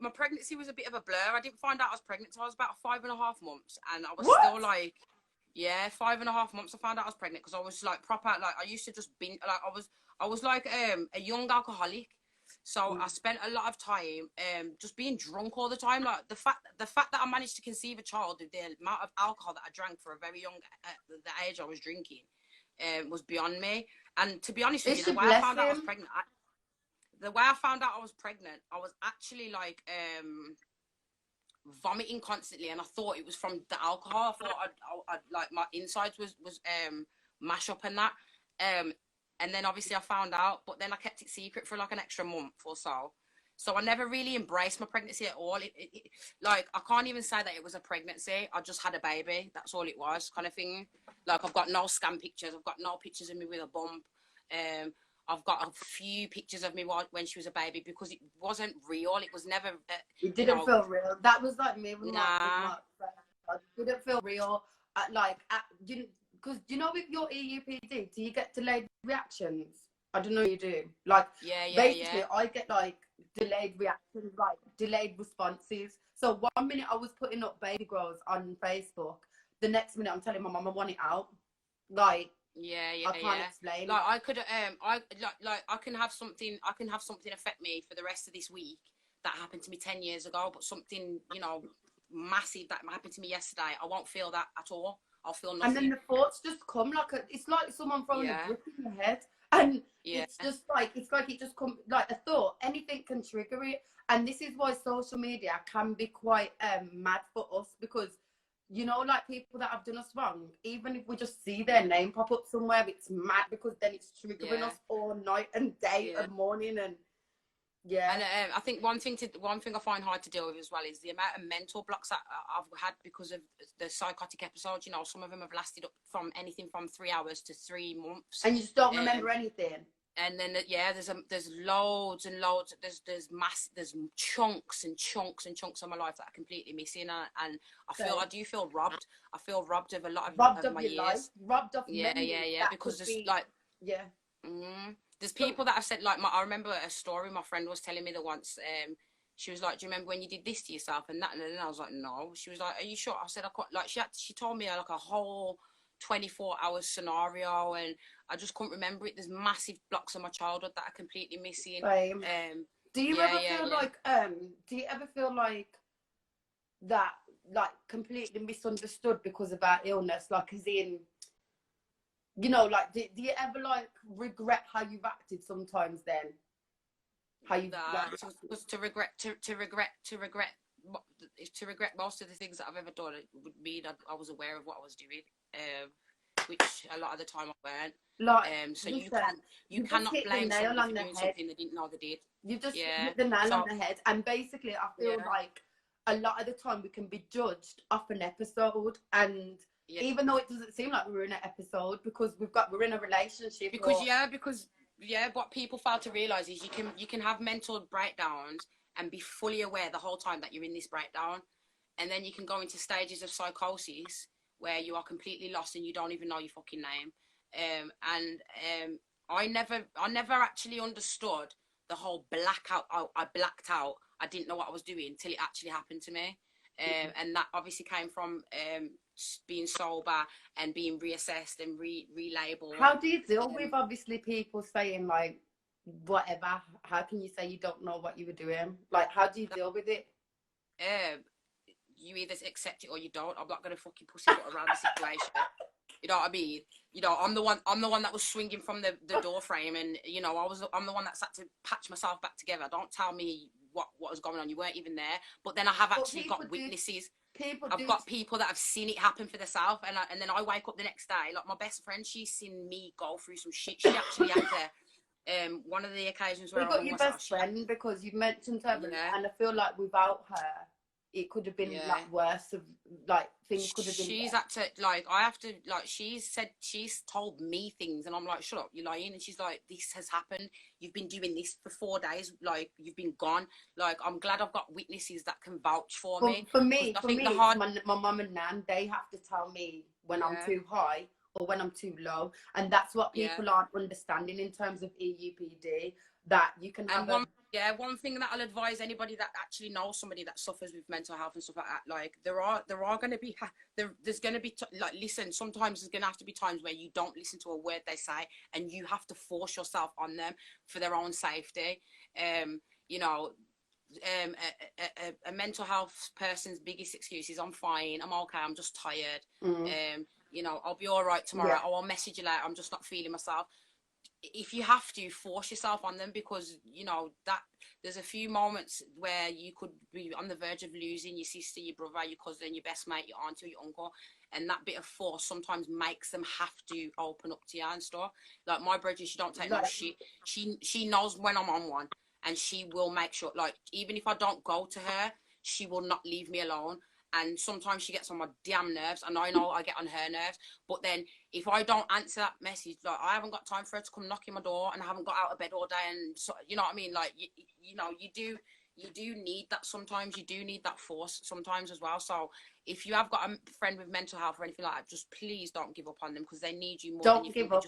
My pregnancy was a bit of a blur. I didn't find out I was pregnant until I was about 5.5 months, and I was still like, 5.5 months. I found out I was pregnant because I was like proper, like I used to just be like, I was like a young alcoholic. So I spent a lot of time just being drunk all the time. Like the fact that I managed to conceive a child with the amount of alcohol that I drank for a very young the age I was drinking was beyond me. And to be honest with you, the way I found out I was pregnant, I was actually like vomiting constantly, and I thought it was from the alcohol. I thought I'd like my insides was mash up and that. And then obviously I found out, but then I kept it secret for like an extra month or so. So I never really embraced my pregnancy at all. Like, I can't even say that it was a pregnancy. I just had a baby. That's all it was, kind of thing. Like, I've got no scan pictures. I've got no pictures of me with a bump. I've got a few pictures of me when she was a baby, because it wasn't real. It was never. It didn't feel real. That was like me with my friend. It didn't feel real. Because you know, with your EUPD, do you get delayed reactions? I don't know if you do. Like, basically, I get like delayed reactions, like delayed responses. So 1 minute I was putting up baby girls on Facebook, the next minute I'm telling my mum I want it out. Like, I can't explain. Like, I could I can have something affect me for the rest of this week that happened to me 10 years ago, but something, you know, massive that happened to me yesterday, I won't feel that at all. I'll feel nothing. And then the thoughts just come like it's like someone throwing a brick in your head, and it's just like it just comes like a thought. Anything can trigger it, and this is why social media can be quite mad for us, because, you know, like people that have done us wrong, even if we just see their name pop up somewhere, it's mad, because then it's triggering us all night and day and morning. And and I think one thing I find hard to deal with as well is the amount of mental blocks that I've had because of the psychotic episodes. You know, some of them have lasted up from anything from 3 hours to 3 months, and you just don't remember anything. And then there's loads and loads. There's chunks and chunks and chunks of my life that are completely missing, and I do feel robbed. I feel robbed of a lot of my years. Life, robbed of because there's like there's people that have said, like, I remember a story my friend was telling me that once. She was like, "Do you remember when you did this to yourself?" And that, and then I was like, "No." She was like, "Are you sure?" I said, "I can't." Like, she told me like a whole 24-hour scenario, and I just couldn't remember it. There's massive blocks of my childhood that are completely missing. Do you ever feel like that, like, completely misunderstood because of our illness? Like, as in, you know, like, do you ever like regret how you've acted sometimes? Then how you to regret most of the things that I've ever done, it would mean I was aware of what I was doing, which a lot of the time I weren't. Like, so you cannot blame somebody for doing something they didn't know they did. You just hit the nail on the head. And basically, I feel like a lot of the time we can be judged off an episode, and even though it doesn't seem like we're in an episode, because we're in a relationship. Because what people fail to realise is you can have mental breakdowns and be fully aware the whole time that you're in this breakdown, and then you can go into stages of psychosis where you are completely lost and you don't even know your fucking name. I never actually understood the whole blackout. I blacked out. I didn't know what I was doing till it actually happened to me. And that obviously came from being sober and being reassessed and relabeled. How do you deal with obviously people saying like whatever? How can you say you don't know what you were doing? Like, how do you deal with it? You either accept it or you don't. I'm not gonna fucking pussyfoot around the situation. You know what I mean? You know, I'm the one that was swinging from the door frame, and you know, I'm the one that had to patch myself back together. Don't tell me what was going on. You weren't even there. But then I have actually got witnesses. I've got people that have seen it happen for themselves, and then I wake up the next day. Like my best friend, she's seen me go through some shit. She actually had to. One of the occasions where we got your best friend because you've mentioned her, and I feel like without her, it could have been like worse. Of like things could have been. She's had to like I have to like she's told me things, and I'm like, shut up, you're lying. And she's like, this has happened. You've been doing this for 4 days. Like you've been gone. Like I'm glad I've got witnesses that can vouch for me. For me, my mum and nan, they have to tell me when I'm too high or when I'm too low, and that's what people aren't understanding in terms of EUPD. That you can have. One thing that I'll advise anybody that actually knows somebody that suffers with mental health and stuff like that, like there are going to be there's going to be like, listen, sometimes there's going to have to be times where you don't listen to a word they say, and you have to force yourself on them for their own safety. You know, a mental health person's biggest excuse is I'm fine, I'm okay, I'm just tired. You know, I'll be all right tomorrow. Or I'll message you later, I'm just not feeling myself. If you have to, force yourself on them, because you know that there's a few moments where you could be on the verge of losing your sister, your brother, your cousin, your best mate, your auntie, or your uncle, and that bit of force sometimes makes them have to open up to you and stuff. Like my brother, she don't take no shit. She knows when I'm on one, and she will make sure, like, even if I don't go to her, she will not leave me alone. And sometimes she gets on my damn nerves, and I know I get on her nerves. But then if I don't answer that message, like I haven't got time for her to come knocking my door, and I haven't got out of bed all day, and so, you know what I mean? Like you know, you do need that sometimes. You do need that force sometimes as well. So if you have got a friend with mental health or anything like that, just please don't give up on them, because they need you more than you think. Don't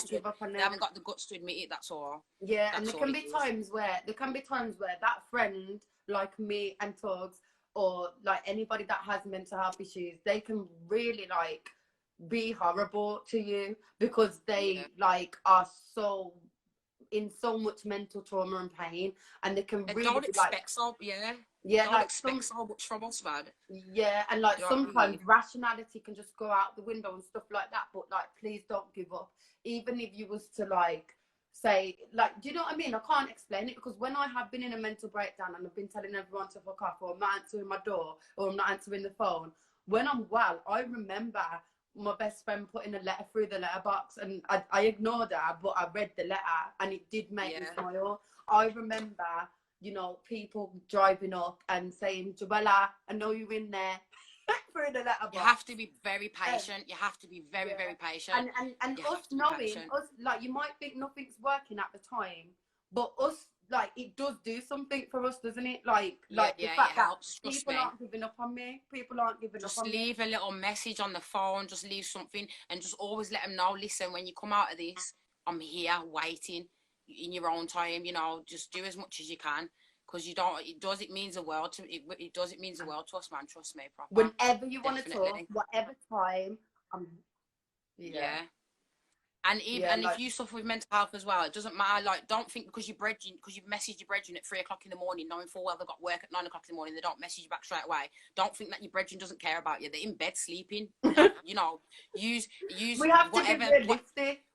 give up on them. They haven't got the guts to admit it. That's all. Yeah, and there can be times where that friend, like me and Tugs, or like anybody that has mental health issues, they can really like be horrible to you because they like are so in so much mental trauma and pain, and they can really don't expect so like expect so much from us, man. Yeah, and like sometimes rationality can just go out the window and stuff like that. But like, please don't give up, even if you was to like say, like, do you know what I mean? I can't explain it, because when I have been in a mental breakdown and I've been telling everyone to fuck off, or I'm not answering my door, or I'm not answering the phone, when I'm well, I remember my best friend putting a letter through the letterbox, and I ignored her, but I read the letter and it did make me smile. I remember, you know, people driving up and saying, Joellah, I know you're in there. Through the letterbox. You have to be very patient. You have to be very, very patient. And us knowing, us, like, you might think nothing's working at the time, but us, like, it does do something for us, doesn't it? Like the fact that people aren't giving up on me. People aren't giving up on me. Just leave a little message on the phone. Just leave something, and just always let them know, listen, when you come out of this, I'm here waiting in your own time. You know, just do as much as you can. Because it means the world to it means the world to us, man. Trust me, proper. Whenever you want to talk, whatever time, And if you suffer with mental health as well, it doesn't matter. Like, don't think because you've messaged your brethren at 3 o'clock in the morning, knowing full well they've got work at 9 o'clock in the morning, they don't message you back straight away. Don't think that your brethren doesn't care about you. They're in bed sleeping. You know, use we have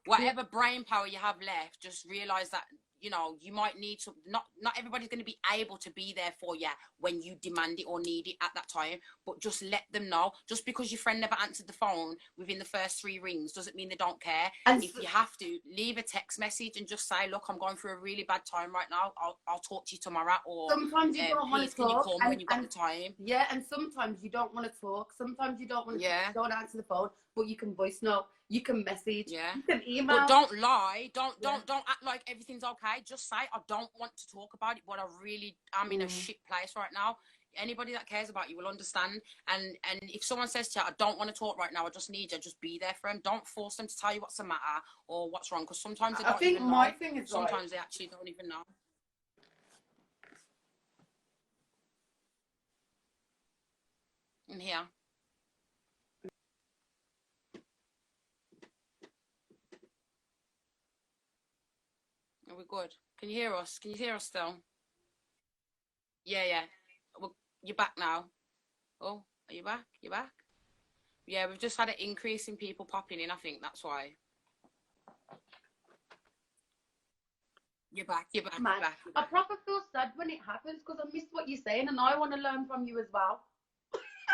whatever brain power you have left. Just realize that, you know, you might need to, not everybody's going to be able to be there for you when you demand it or need it at that time, but just let them know. Just because your friend never answered the phone within the first 3 rings doesn't mean they don't care. And if you have to, leave a text message and just say, look, I'm going through a really bad time right now. I'll talk to you tomorrow. Or sometimes you don't want to talk. Can you call me when you've got the time? Yeah, and sometimes you don't want to talk. Sometimes you don't want to don't answer the phone, but you can voice note. You can message. Yeah. You can email. But don't lie. Don't act like everything's okay. Just say, I don't want to talk about it, but I'm in a shit place right now. Anybody that cares about you will understand. And if someone says to you, I don't want to talk right now, I just need you, just be there for them. Don't force them to tell you what's the matter or what's wrong, because sometimes they don't even know. Sometimes they actually don't even know. I'm here. Are we good? Can you hear us? Can you hear us still? Yeah, yeah. Well, you're back now. Oh, are you back? You back? Yeah, we've just had an increase in people popping in. I think that's why. You're back. You're back. Man, You're back. You're I back. proper feel sad when it happens because I missed what you're saying and I want to learn from you as well.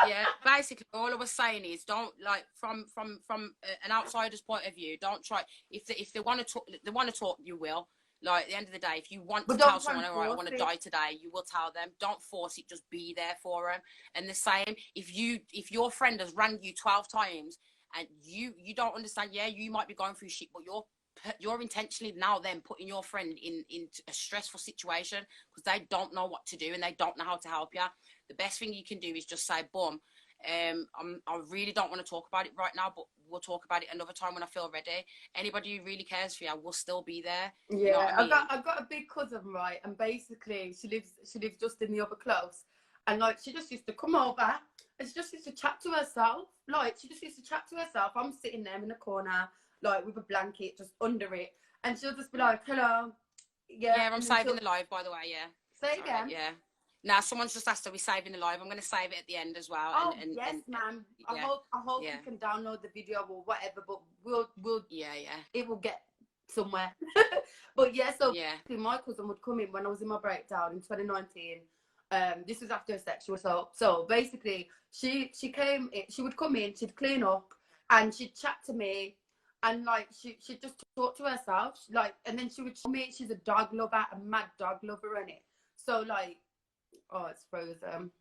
Yeah, basically all I was saying is don't, like, from an outsider's point of view, don't try. If they want to talk, they want to talk, you will. Like, at the end of the day, if you want But to don't tell try someone, and all right, I force want to it. die today, you will tell them. Don't force it, just be there for them. And the same, if your friend has rang you 12 times and you don't understand, yeah, you might be going through shit, but you're intentionally now then putting your friend in a stressful situation because they don't know what to do and they don't know how to help you. The best thing you can do is just say, boom, I really don't want to talk about it right now, but we'll talk about it another time when I feel ready. Anybody who really cares for you will still be there. Yeah, you know what I mean? I've got a big cousin, right, and basically she lives just in the other close, and like she just used to come over and she just used to chat to herself. Like she just used to chat to herself. I'm sitting there in the corner, like with a blanket just under it, and she'll just be like, "Hello, Yeah, I'm and then saving the live, by the way. Yeah. say Sorry, again. yeah. Now, someone's just asked, are we saving the live? I'm going to save it at the end as well. Oh yes, ma'am. Yeah, I hope yeah, you can download the video or whatever, but we'll yeah, yeah, it will get somewhere. But yeah, so yeah, my cousin would come in when I was in my breakdown in 2019. This was after a sexual assault. So basically, she came in, she would come in, she'd clean up, and she'd chat to me, and like she'd just talk to herself, like, and then she would show me she's a dog lover, a mad dog lover, in it. So like, oh, it's frozen.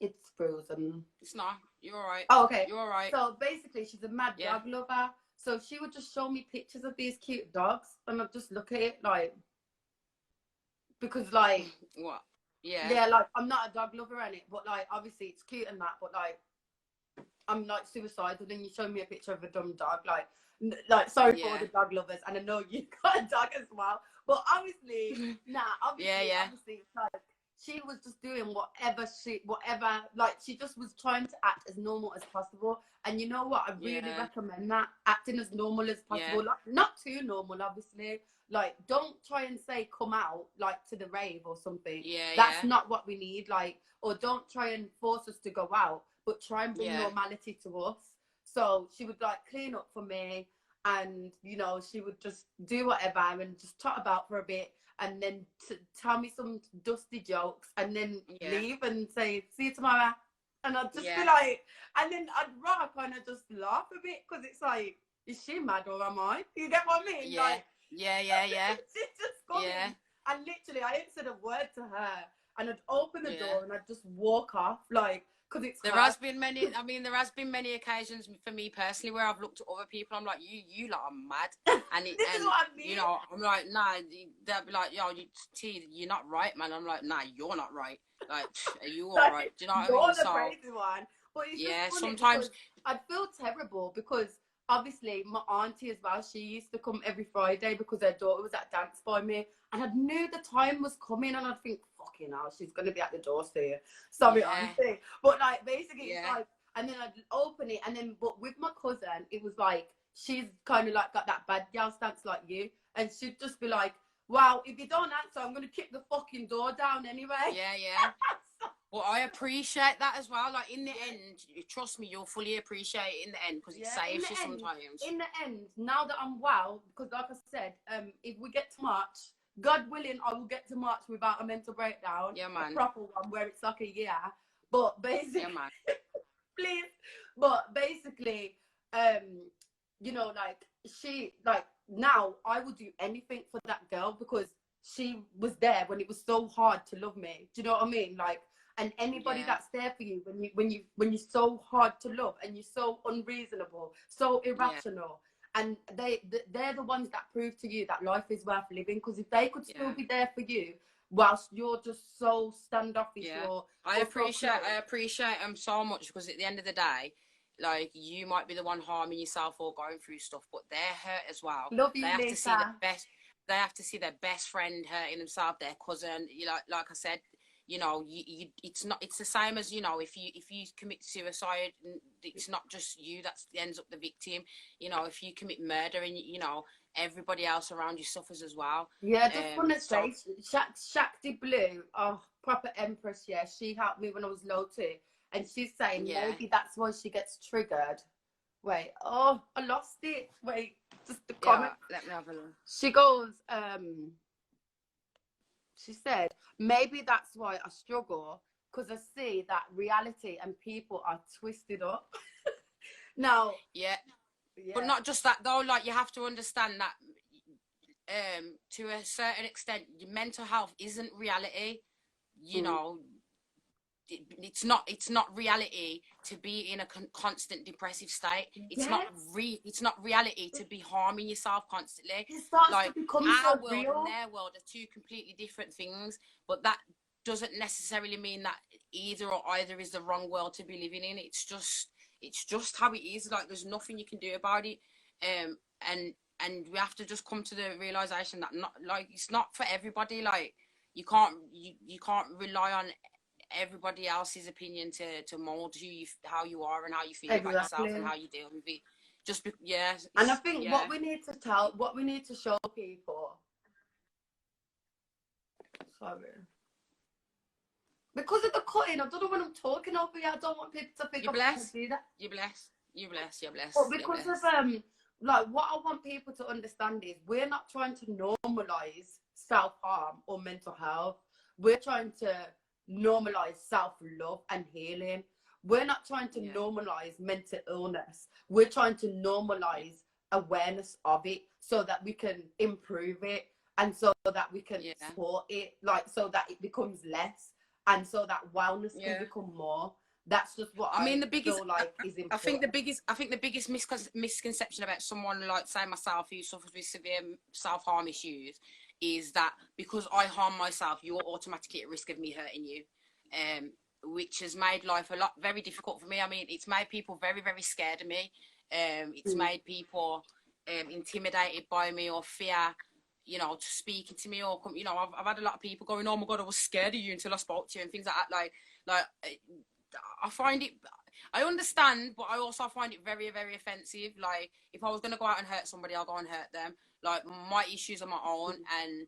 It's frozen. It's not. You're all right. Oh, okay. You're all right. So basically, she's a mad dog lover. So she would just show me pictures of these cute dogs, and I'd just look at it like, because like, what? Yeah. Yeah, like I'm not a dog lover in it, but like obviously it's cute and that, but like I'm like suicidal. Then you show me a picture of a dumb dog, like sorry for all the dog lovers, and I know you got a dog as well, but obviously, obviously, it's like she was just doing whatever, like she just was trying to act as normal as possible. And you know what? I really recommend that, acting as normal as possible, like not too normal, obviously. Like, don't try and say come out like to the rave or something. That's not what we need. Like, or don't try and force us to go out, but try and bring normality to us. So she would like clean up for me, and you know, she would just do whatever and just chat about for a bit, and then tell me some dusty jokes, and then leave and say see you tomorrow. And I'd just be like, and then I'd rather kind of just laugh a bit, because it's like, is she mad or am I? You get what I mean? Like, yeah. She's just coming, and literally I ain't said a word to her, and I'd open the door and I'd just walk off, like, because it's there has been many occasions for me personally where I've looked at other people, I'm like, you lot are mad, and this is what I mean. you know, I'm like, nah, they'll be like, yo, T, you're not right, man. I'm like, nah, you're not right. Like, are you all right? Do you know what I mean? You're the crazy one. But it's just sometimes I'd feel terrible, because obviously my auntie as well, she used to come every Friday because her daughter was at dance by me, and I knew the time was coming, and I'd think, fucking hell, she's gonna be at the door soon. Sorry, auntie. But like, basically it's like, and then I'd open it, and then, but with my cousin, it was like, she's kind of like got that bad girl stance like you, and she'd just be like, wow, if you don't answer, I'm gonna kick the fucking door down anyway. Well, I appreciate that as well. Like, in the end, trust me, you'll fully appreciate it in the end, because it saves you sometimes. In the end, now that I'm well, because like I said, if we get to March, God willing, I will get to March without a mental breakdown. Yeah, man. A proper one where it's like a year. But basically, yeah, man. please. But basically, you know, like, she, like, now I would do anything for that girl, because she was there when it was so hard to love me. Do you know what I mean? Like, and anybody that's there for you when you're so hard to love, and you're so unreasonable, so irrational, and they're the ones that prove to you that life is worth living. Because if they could still be there for you whilst you're just so standoffish, I appreciate them so much, because at the end of the day, like, you might be the one harming yourself or going through stuff, but they're hurt as well. Love you, they have Lisa. to see the best. They have to see their best friend hurting themselves, their cousin. You like I said, you know, it's not, it's the same as, you know, if you commit suicide, it's not just you that ends up the victim. You know, if you commit murder, and you know, everybody else around you suffers as well. Yeah, just want to say, Shakti Blue, oh, proper empress, yeah, she helped me when I was low too, and she's saying maybe that's why she gets triggered. Wait, oh, I lost it. Wait, just the comment. Let me have a look. She goes, she said, maybe that's why I struggle, because I see that reality and people are twisted up. Now, yeah, but not just that though. Like, you have to understand that, to a certain extent, your mental health isn't reality. You know, it's not reality to be in a constant depressive state. It's not reality to be harming yourself constantly. It starts like to become our so world real. and their world are two completely different things, but that doesn't necessarily mean that either is the wrong world to be living in. It's just how it is. Like, there's nothing you can do about it. And we have to just come to the realization that, not like, it's not for everybody. Like, you can't rely on everybody else's opinion to mold how you are and how you feel about yourself and how you deal with it. And I think what we need to show people, sorry, because of the cutting, I don't know when I'm talking over here, I don't want people to think I'm going to do that. You're blessed. But because of like, what I want people to understand is, we're not trying to normalize self-harm or mental health. We're trying to normalize self-love and healing. We're not trying to normalize mental illness. We're trying to normalize awareness of it, so that we can improve it, and so that we can support it, like, so that it becomes less, and so that wellness can become more. That's just what I mean. The biggest, feel like, is important. I think the biggest misconception about someone like, say, myself, who suffers with severe self-harm issues, is that because I harm myself, you're automatically at risk of me hurting you, which has made life very difficult for me. I mean, it's made people very, very scared of me. It's made people intimidated by me, or fear, you know, to speaking to me, or you know, I've had a lot of people going, "Oh my God, I was scared of you until I spoke to you," and things like that. Like I find it, I understand, but I also find it very, very offensive. Like, if I was going to go out and hurt somebody, I'll go and hurt them. Like, my issues are my own, and,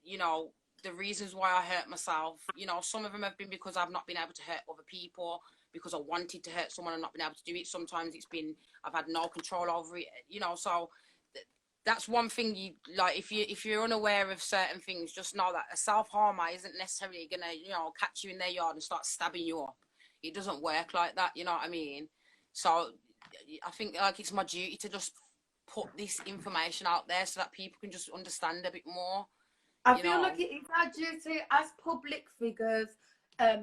you know, the reasons why I hurt myself, you know, some of them have been because I've not been able to hurt other people, because I wanted to hurt someone and not been able to do it. Sometimes it's been, I've had no control over it, you know. So that's one thing. You, like, if you're unaware of certain things, just know that a self-harmer isn't necessarily going to, you know, catch you in their yard and start stabbing you up. It doesn't work like that, you know what I mean? So I think, like, it's my duty to just put this information out there so that people can just understand a bit more. I feel like it is our duty as public figures,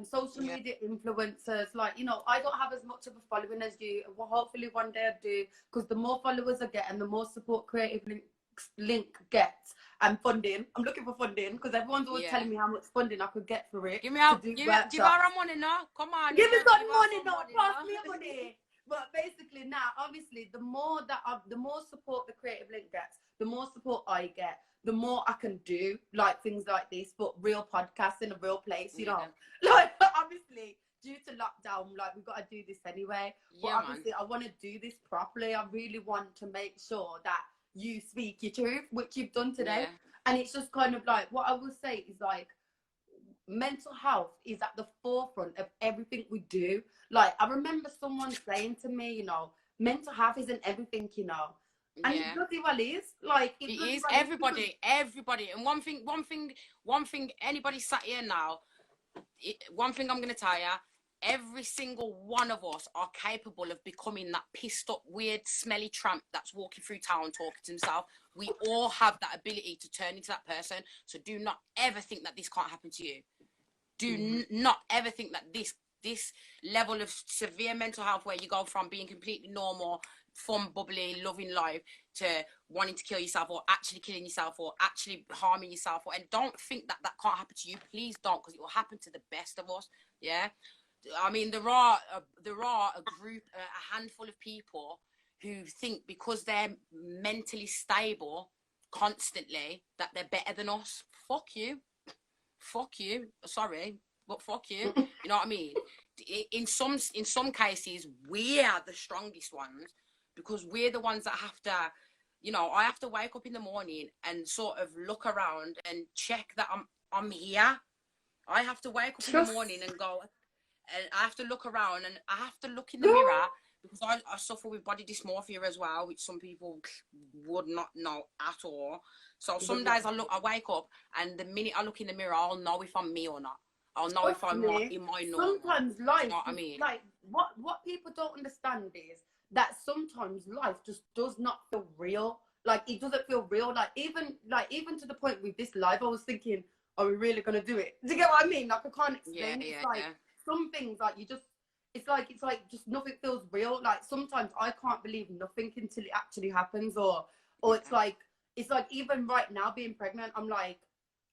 social media influencers. Like, you know, I don't have as much of a following as you. Well, hopefully one day I do, because the more followers I get and the more support Creative Link gets, and funding. I'm looking for funding, because everyone's always telling me how much funding I could get for it. Give her money now. Come on. Give me some money now. Pass me money. But basically, now, obviously, the more support the Creative Link gets, the more support I get, the more I can do, like, things like this, but real podcasts in a real place, you know. Like, obviously, due to lockdown, like, we've got to do this anyway. But obviously, I want to do this properly. I really want to make sure that you speak your truth, which you've done today. And it's just kind of like, what I will say is, like, mental health is at the forefront of everything we do. Like, I remember someone saying to me, you know, mental health isn't everything, you know. And it bloody well is. Like, it is everybody. And one thing, anybody sat here now, one thing I'm going to tell you, every single one of us are capable of becoming that pissed up, weird, smelly tramp that's walking through town talking to himself. We all have that ability to turn into that person. So do not ever think that this can't happen to you. Do not ever think that this level of severe mental health, where you go from being completely normal, fun, bubbly, loving life, to wanting to kill yourself, or actually killing yourself, or actually harming yourself, and don't think that can't happen to you. Please don't, because it will happen to the best of us. Yeah. I mean, there are a group, a handful of people who think because they're mentally stable constantly that they're better than us. Fuck you. Sorry. but fuck you. You know what I mean? In some cases, we are the strongest ones because we're the ones that have to, you know, I have to wake up in the morning and sort of look around and check that I'm here. I have to wake up in the morning and go, and I have to look around and I have to look in the mirror because I suffer with body dysmorphia as well, which some people would not know at all. So some days I wake up and the minute I look in the mirror, I'll know if I'm me or not. I'll know if I'm in my normal. Sometimes life, you know what I mean? Like what people don't understand is that sometimes life just does not feel real. Like it doesn't feel real. Like even to the point with this live, I was thinking, are we really gonna do it? Do you get what I mean? Like I can't explain. It's like some things like you just. It's like just nothing feels real. Like sometimes I can't believe nothing until it actually happens, or it's like even right now being pregnant, I'm like,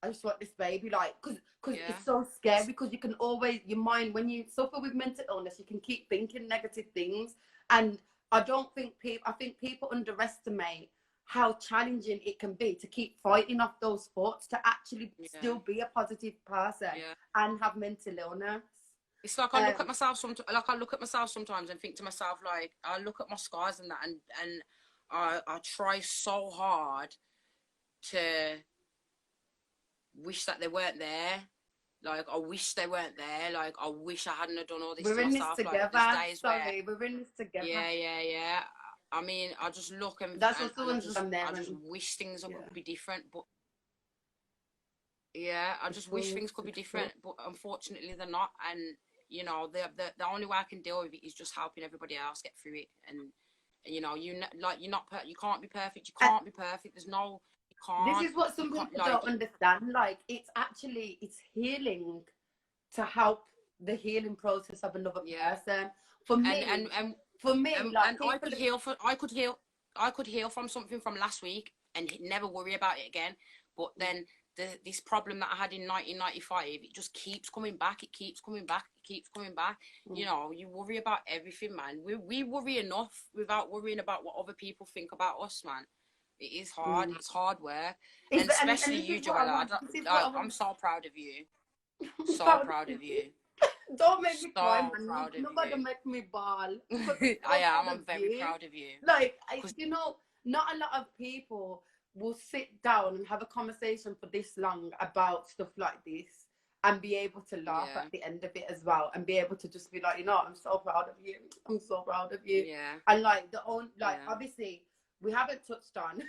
I just want this baby, like, because it's so scary because you can always, your mind, when you suffer with mental illness, you can keep thinking negative things. And I think people underestimate how challenging it can be to keep fighting off those thoughts, to actually still be a positive person and have mental illness. It's like I look at myself sometimes and think to myself, like, I look at my scars and that, and I try so hard to wish that they weren't there. Like, I wish they weren't there. Like, I wish I hadn't have done all this to myself. We're in this together. We're in this together. Yeah. I mean, I just look and I just wish things could be different, but I just wish things could be different, but unfortunately they're not. And you know, the only way I can deal with it is just helping everybody else get through it. And you know, you can't be perfect. You can't be perfect. There's no. This is what some people don't understand. Like, it's healing to help the healing process of another person. For me, I could heal from something from last week and never worry about it again. But then this problem that I had in 1995, it just keeps coming back. It keeps coming back. You know, you worry about everything, man. We worry enough without worrying about what other people think about us, man. It is hard. It's hard work, and especially you, Joellah. I'm so proud of you. So proud of you. Don't make me cry, man. Nobody make me bawl. I am. I'm very proud of you. Like, you know, not a lot of people will sit down and have a conversation for this long about stuff like this and be able to laugh at the end of it as well, and be able to just be like, you know, I'm so proud of you. I'm so proud of you. Yeah. And like obviously we haven't touched on,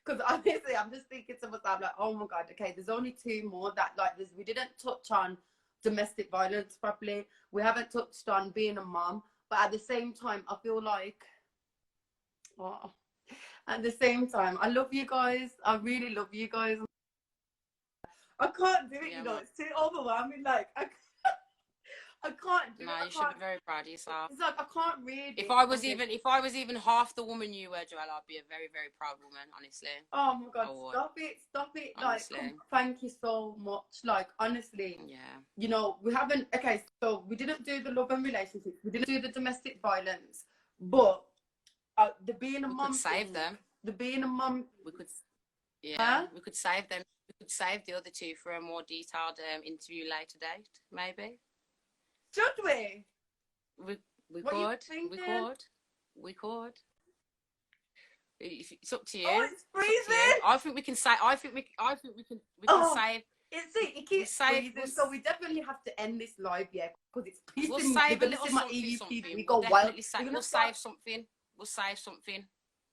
because obviously I'm just thinking to myself like, oh my god, okay, there's only two more that we didn't touch on domestic violence properly. We haven't touched on being a mom, but at the same time I feel like, at the same time, I love you guys. I really love you guys. I can't do it, you know, it's too overwhelming. Like, I can't do it. No, you should be very proud of yourself. It's like, I can't read it. If I was even half the woman you were, Joellah, I'd be a very, very proud woman, honestly. Oh my god, stop it. Honestly. Like, thank you so much. Like, honestly. Yeah. You know, so we didn't do the love and relationships. We didn't do the domestic violence. But the being a mum. We could save them. The being a mum. We could. Yeah. We could save them. We could save the other two for a more detailed interview later date, maybe. Should we? We could. It's up to you. Oh, it's freezing. I think we can save. We can save. It keeps freezing, so we definitely have to end this live, because it's freezing. We'll save a little something. We go wild. We'll save something.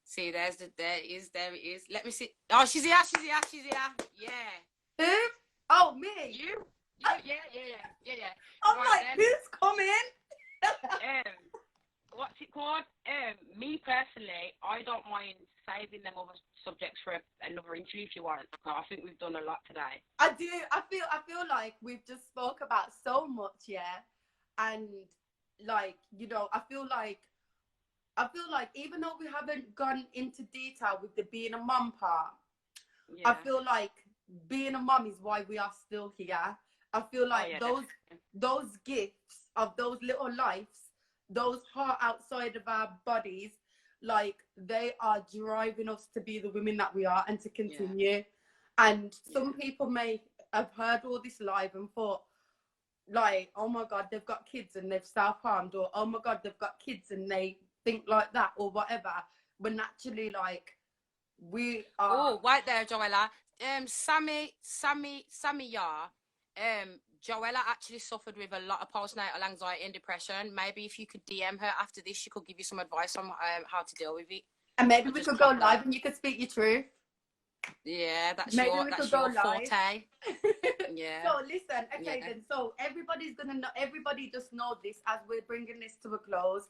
See, there it is. Let me see. Oh, she's here. Yeah. Who? Oh, me. You? Yeah. I'm right, like, then. Who's coming? What's it called? Me personally, I don't mind saving them other subjects for another interview if you want. I think we've done a lot today. I do. I feel like we've just spoke about so much, and like, you know, I feel like even though we haven't gone into detail with the being a mum part, I feel like being a mum is why we are still here. I feel like those gifts of those little lives, those heart outside of our bodies, like, they are driving us to be the women that we are and to continue. And some people may have heard all this live and thought, like, oh my God, they've got kids and they've self-harmed, or oh my God, they've got kids and they think like that, or whatever. But naturally, like, we are. Oh, right there, Joella. Sammy, Joella actually suffered with a lot of postnatal anxiety and depression. Maybe if you could DM her after this, she could give you some advice on how to deal with it. And maybe we could go live and you could speak your truth. Yeah, that's maybe your, we that's could go your live. forte. Yeah. So listen, okay then. So everybody's gonna know. Everybody just know this as we're bringing this to a close.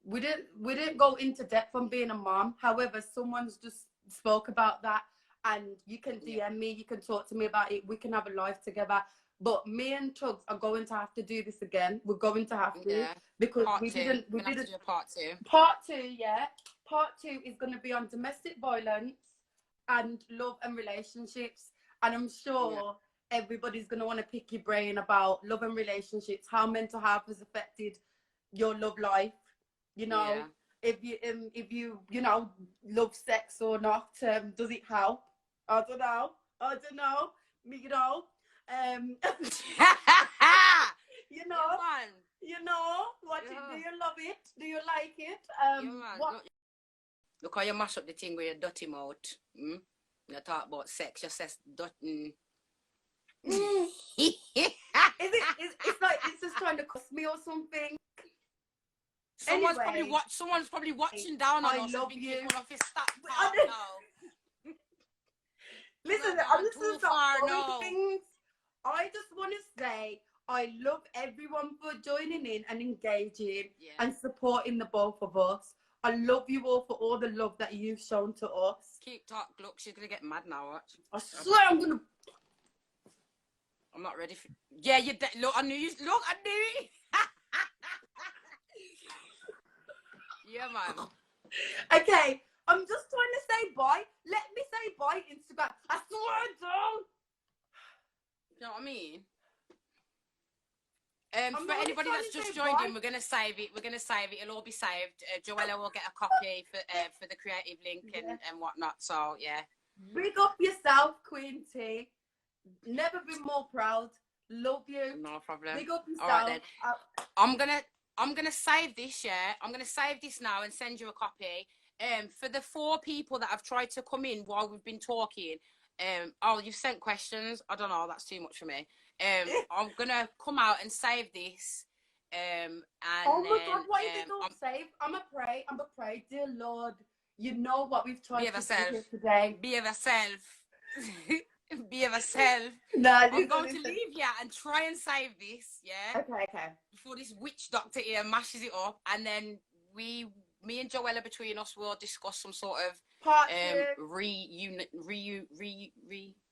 We didn't go into depth on being a mom. However, someone's just spoke about that, and you can DM me. You can talk to me about it. We can have a live together. But me and Tugs are going to have to do this again. We're going to have to because we didn't. We didn't do part two. Part two, yeah. Part two is going to be on domestic violence and love and relationships. And I'm sure everybody's going to want to pick your brain about love and relationships, how mental health has affected your love life. You know, if you love sex or not, does it help? I don't know. You know. You know, what do you love it? Do you like it? Look how you mash up the thing with your dirty mouth. You talk about sex, you say dirty. It's like it's just trying to cuss me or something. Someone's probably watching down on us. I love you. Listen, I'm just going to start things. I just want to say I love everyone for joining in and engaging and supporting the both of us. I love you all for all the love that you've shown to us. Keep talk. Look, she's going to get mad now. Watch. I swear I'm going to... I'm not ready for... Yeah, you... Look, I knew you... Look, I knew it. Yeah, man. Okay, I'm just trying to say bye. Let me say bye, Instagram. I swear I don't. You know what I mean? For anybody that's just joined in, we're gonna save it. It'll all be saved. Joella will get a copy for the creative link and whatnot. So yeah. Big up yourself, Queen.T. Never been more proud. Love you. No problem. Big up yourself. All right then. I'm gonna save this. Yeah, I'm gonna save this now and send you a copy. For the 4 people that have tried to come in while we've been talking. Oh, you've sent questions. I don't know. That's too much for me. I'm gonna come out and save this. And oh my God, why is it not saved? I'm a pray, dear Lord. You know what we've tried to do here today. Be of yourself. Be of yourself. No, I'm going to leave you and try and save this. Yeah. Okay. Before this witch doctor here mashes it up, and then me and Joella between us will discuss some sort of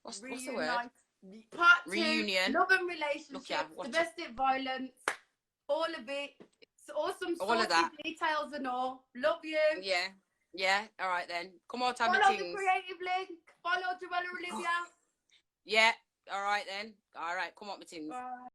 what's the word? Part 2, reunion. Love and relationships, domestic violence, all of it. So awesome, all of that. Details and all. Love you. Yeah. All right then. Come on, time. Follow the creative link. Follow Joellah Olivia. Yeah. All right then. All right. Come on, my things. Bye.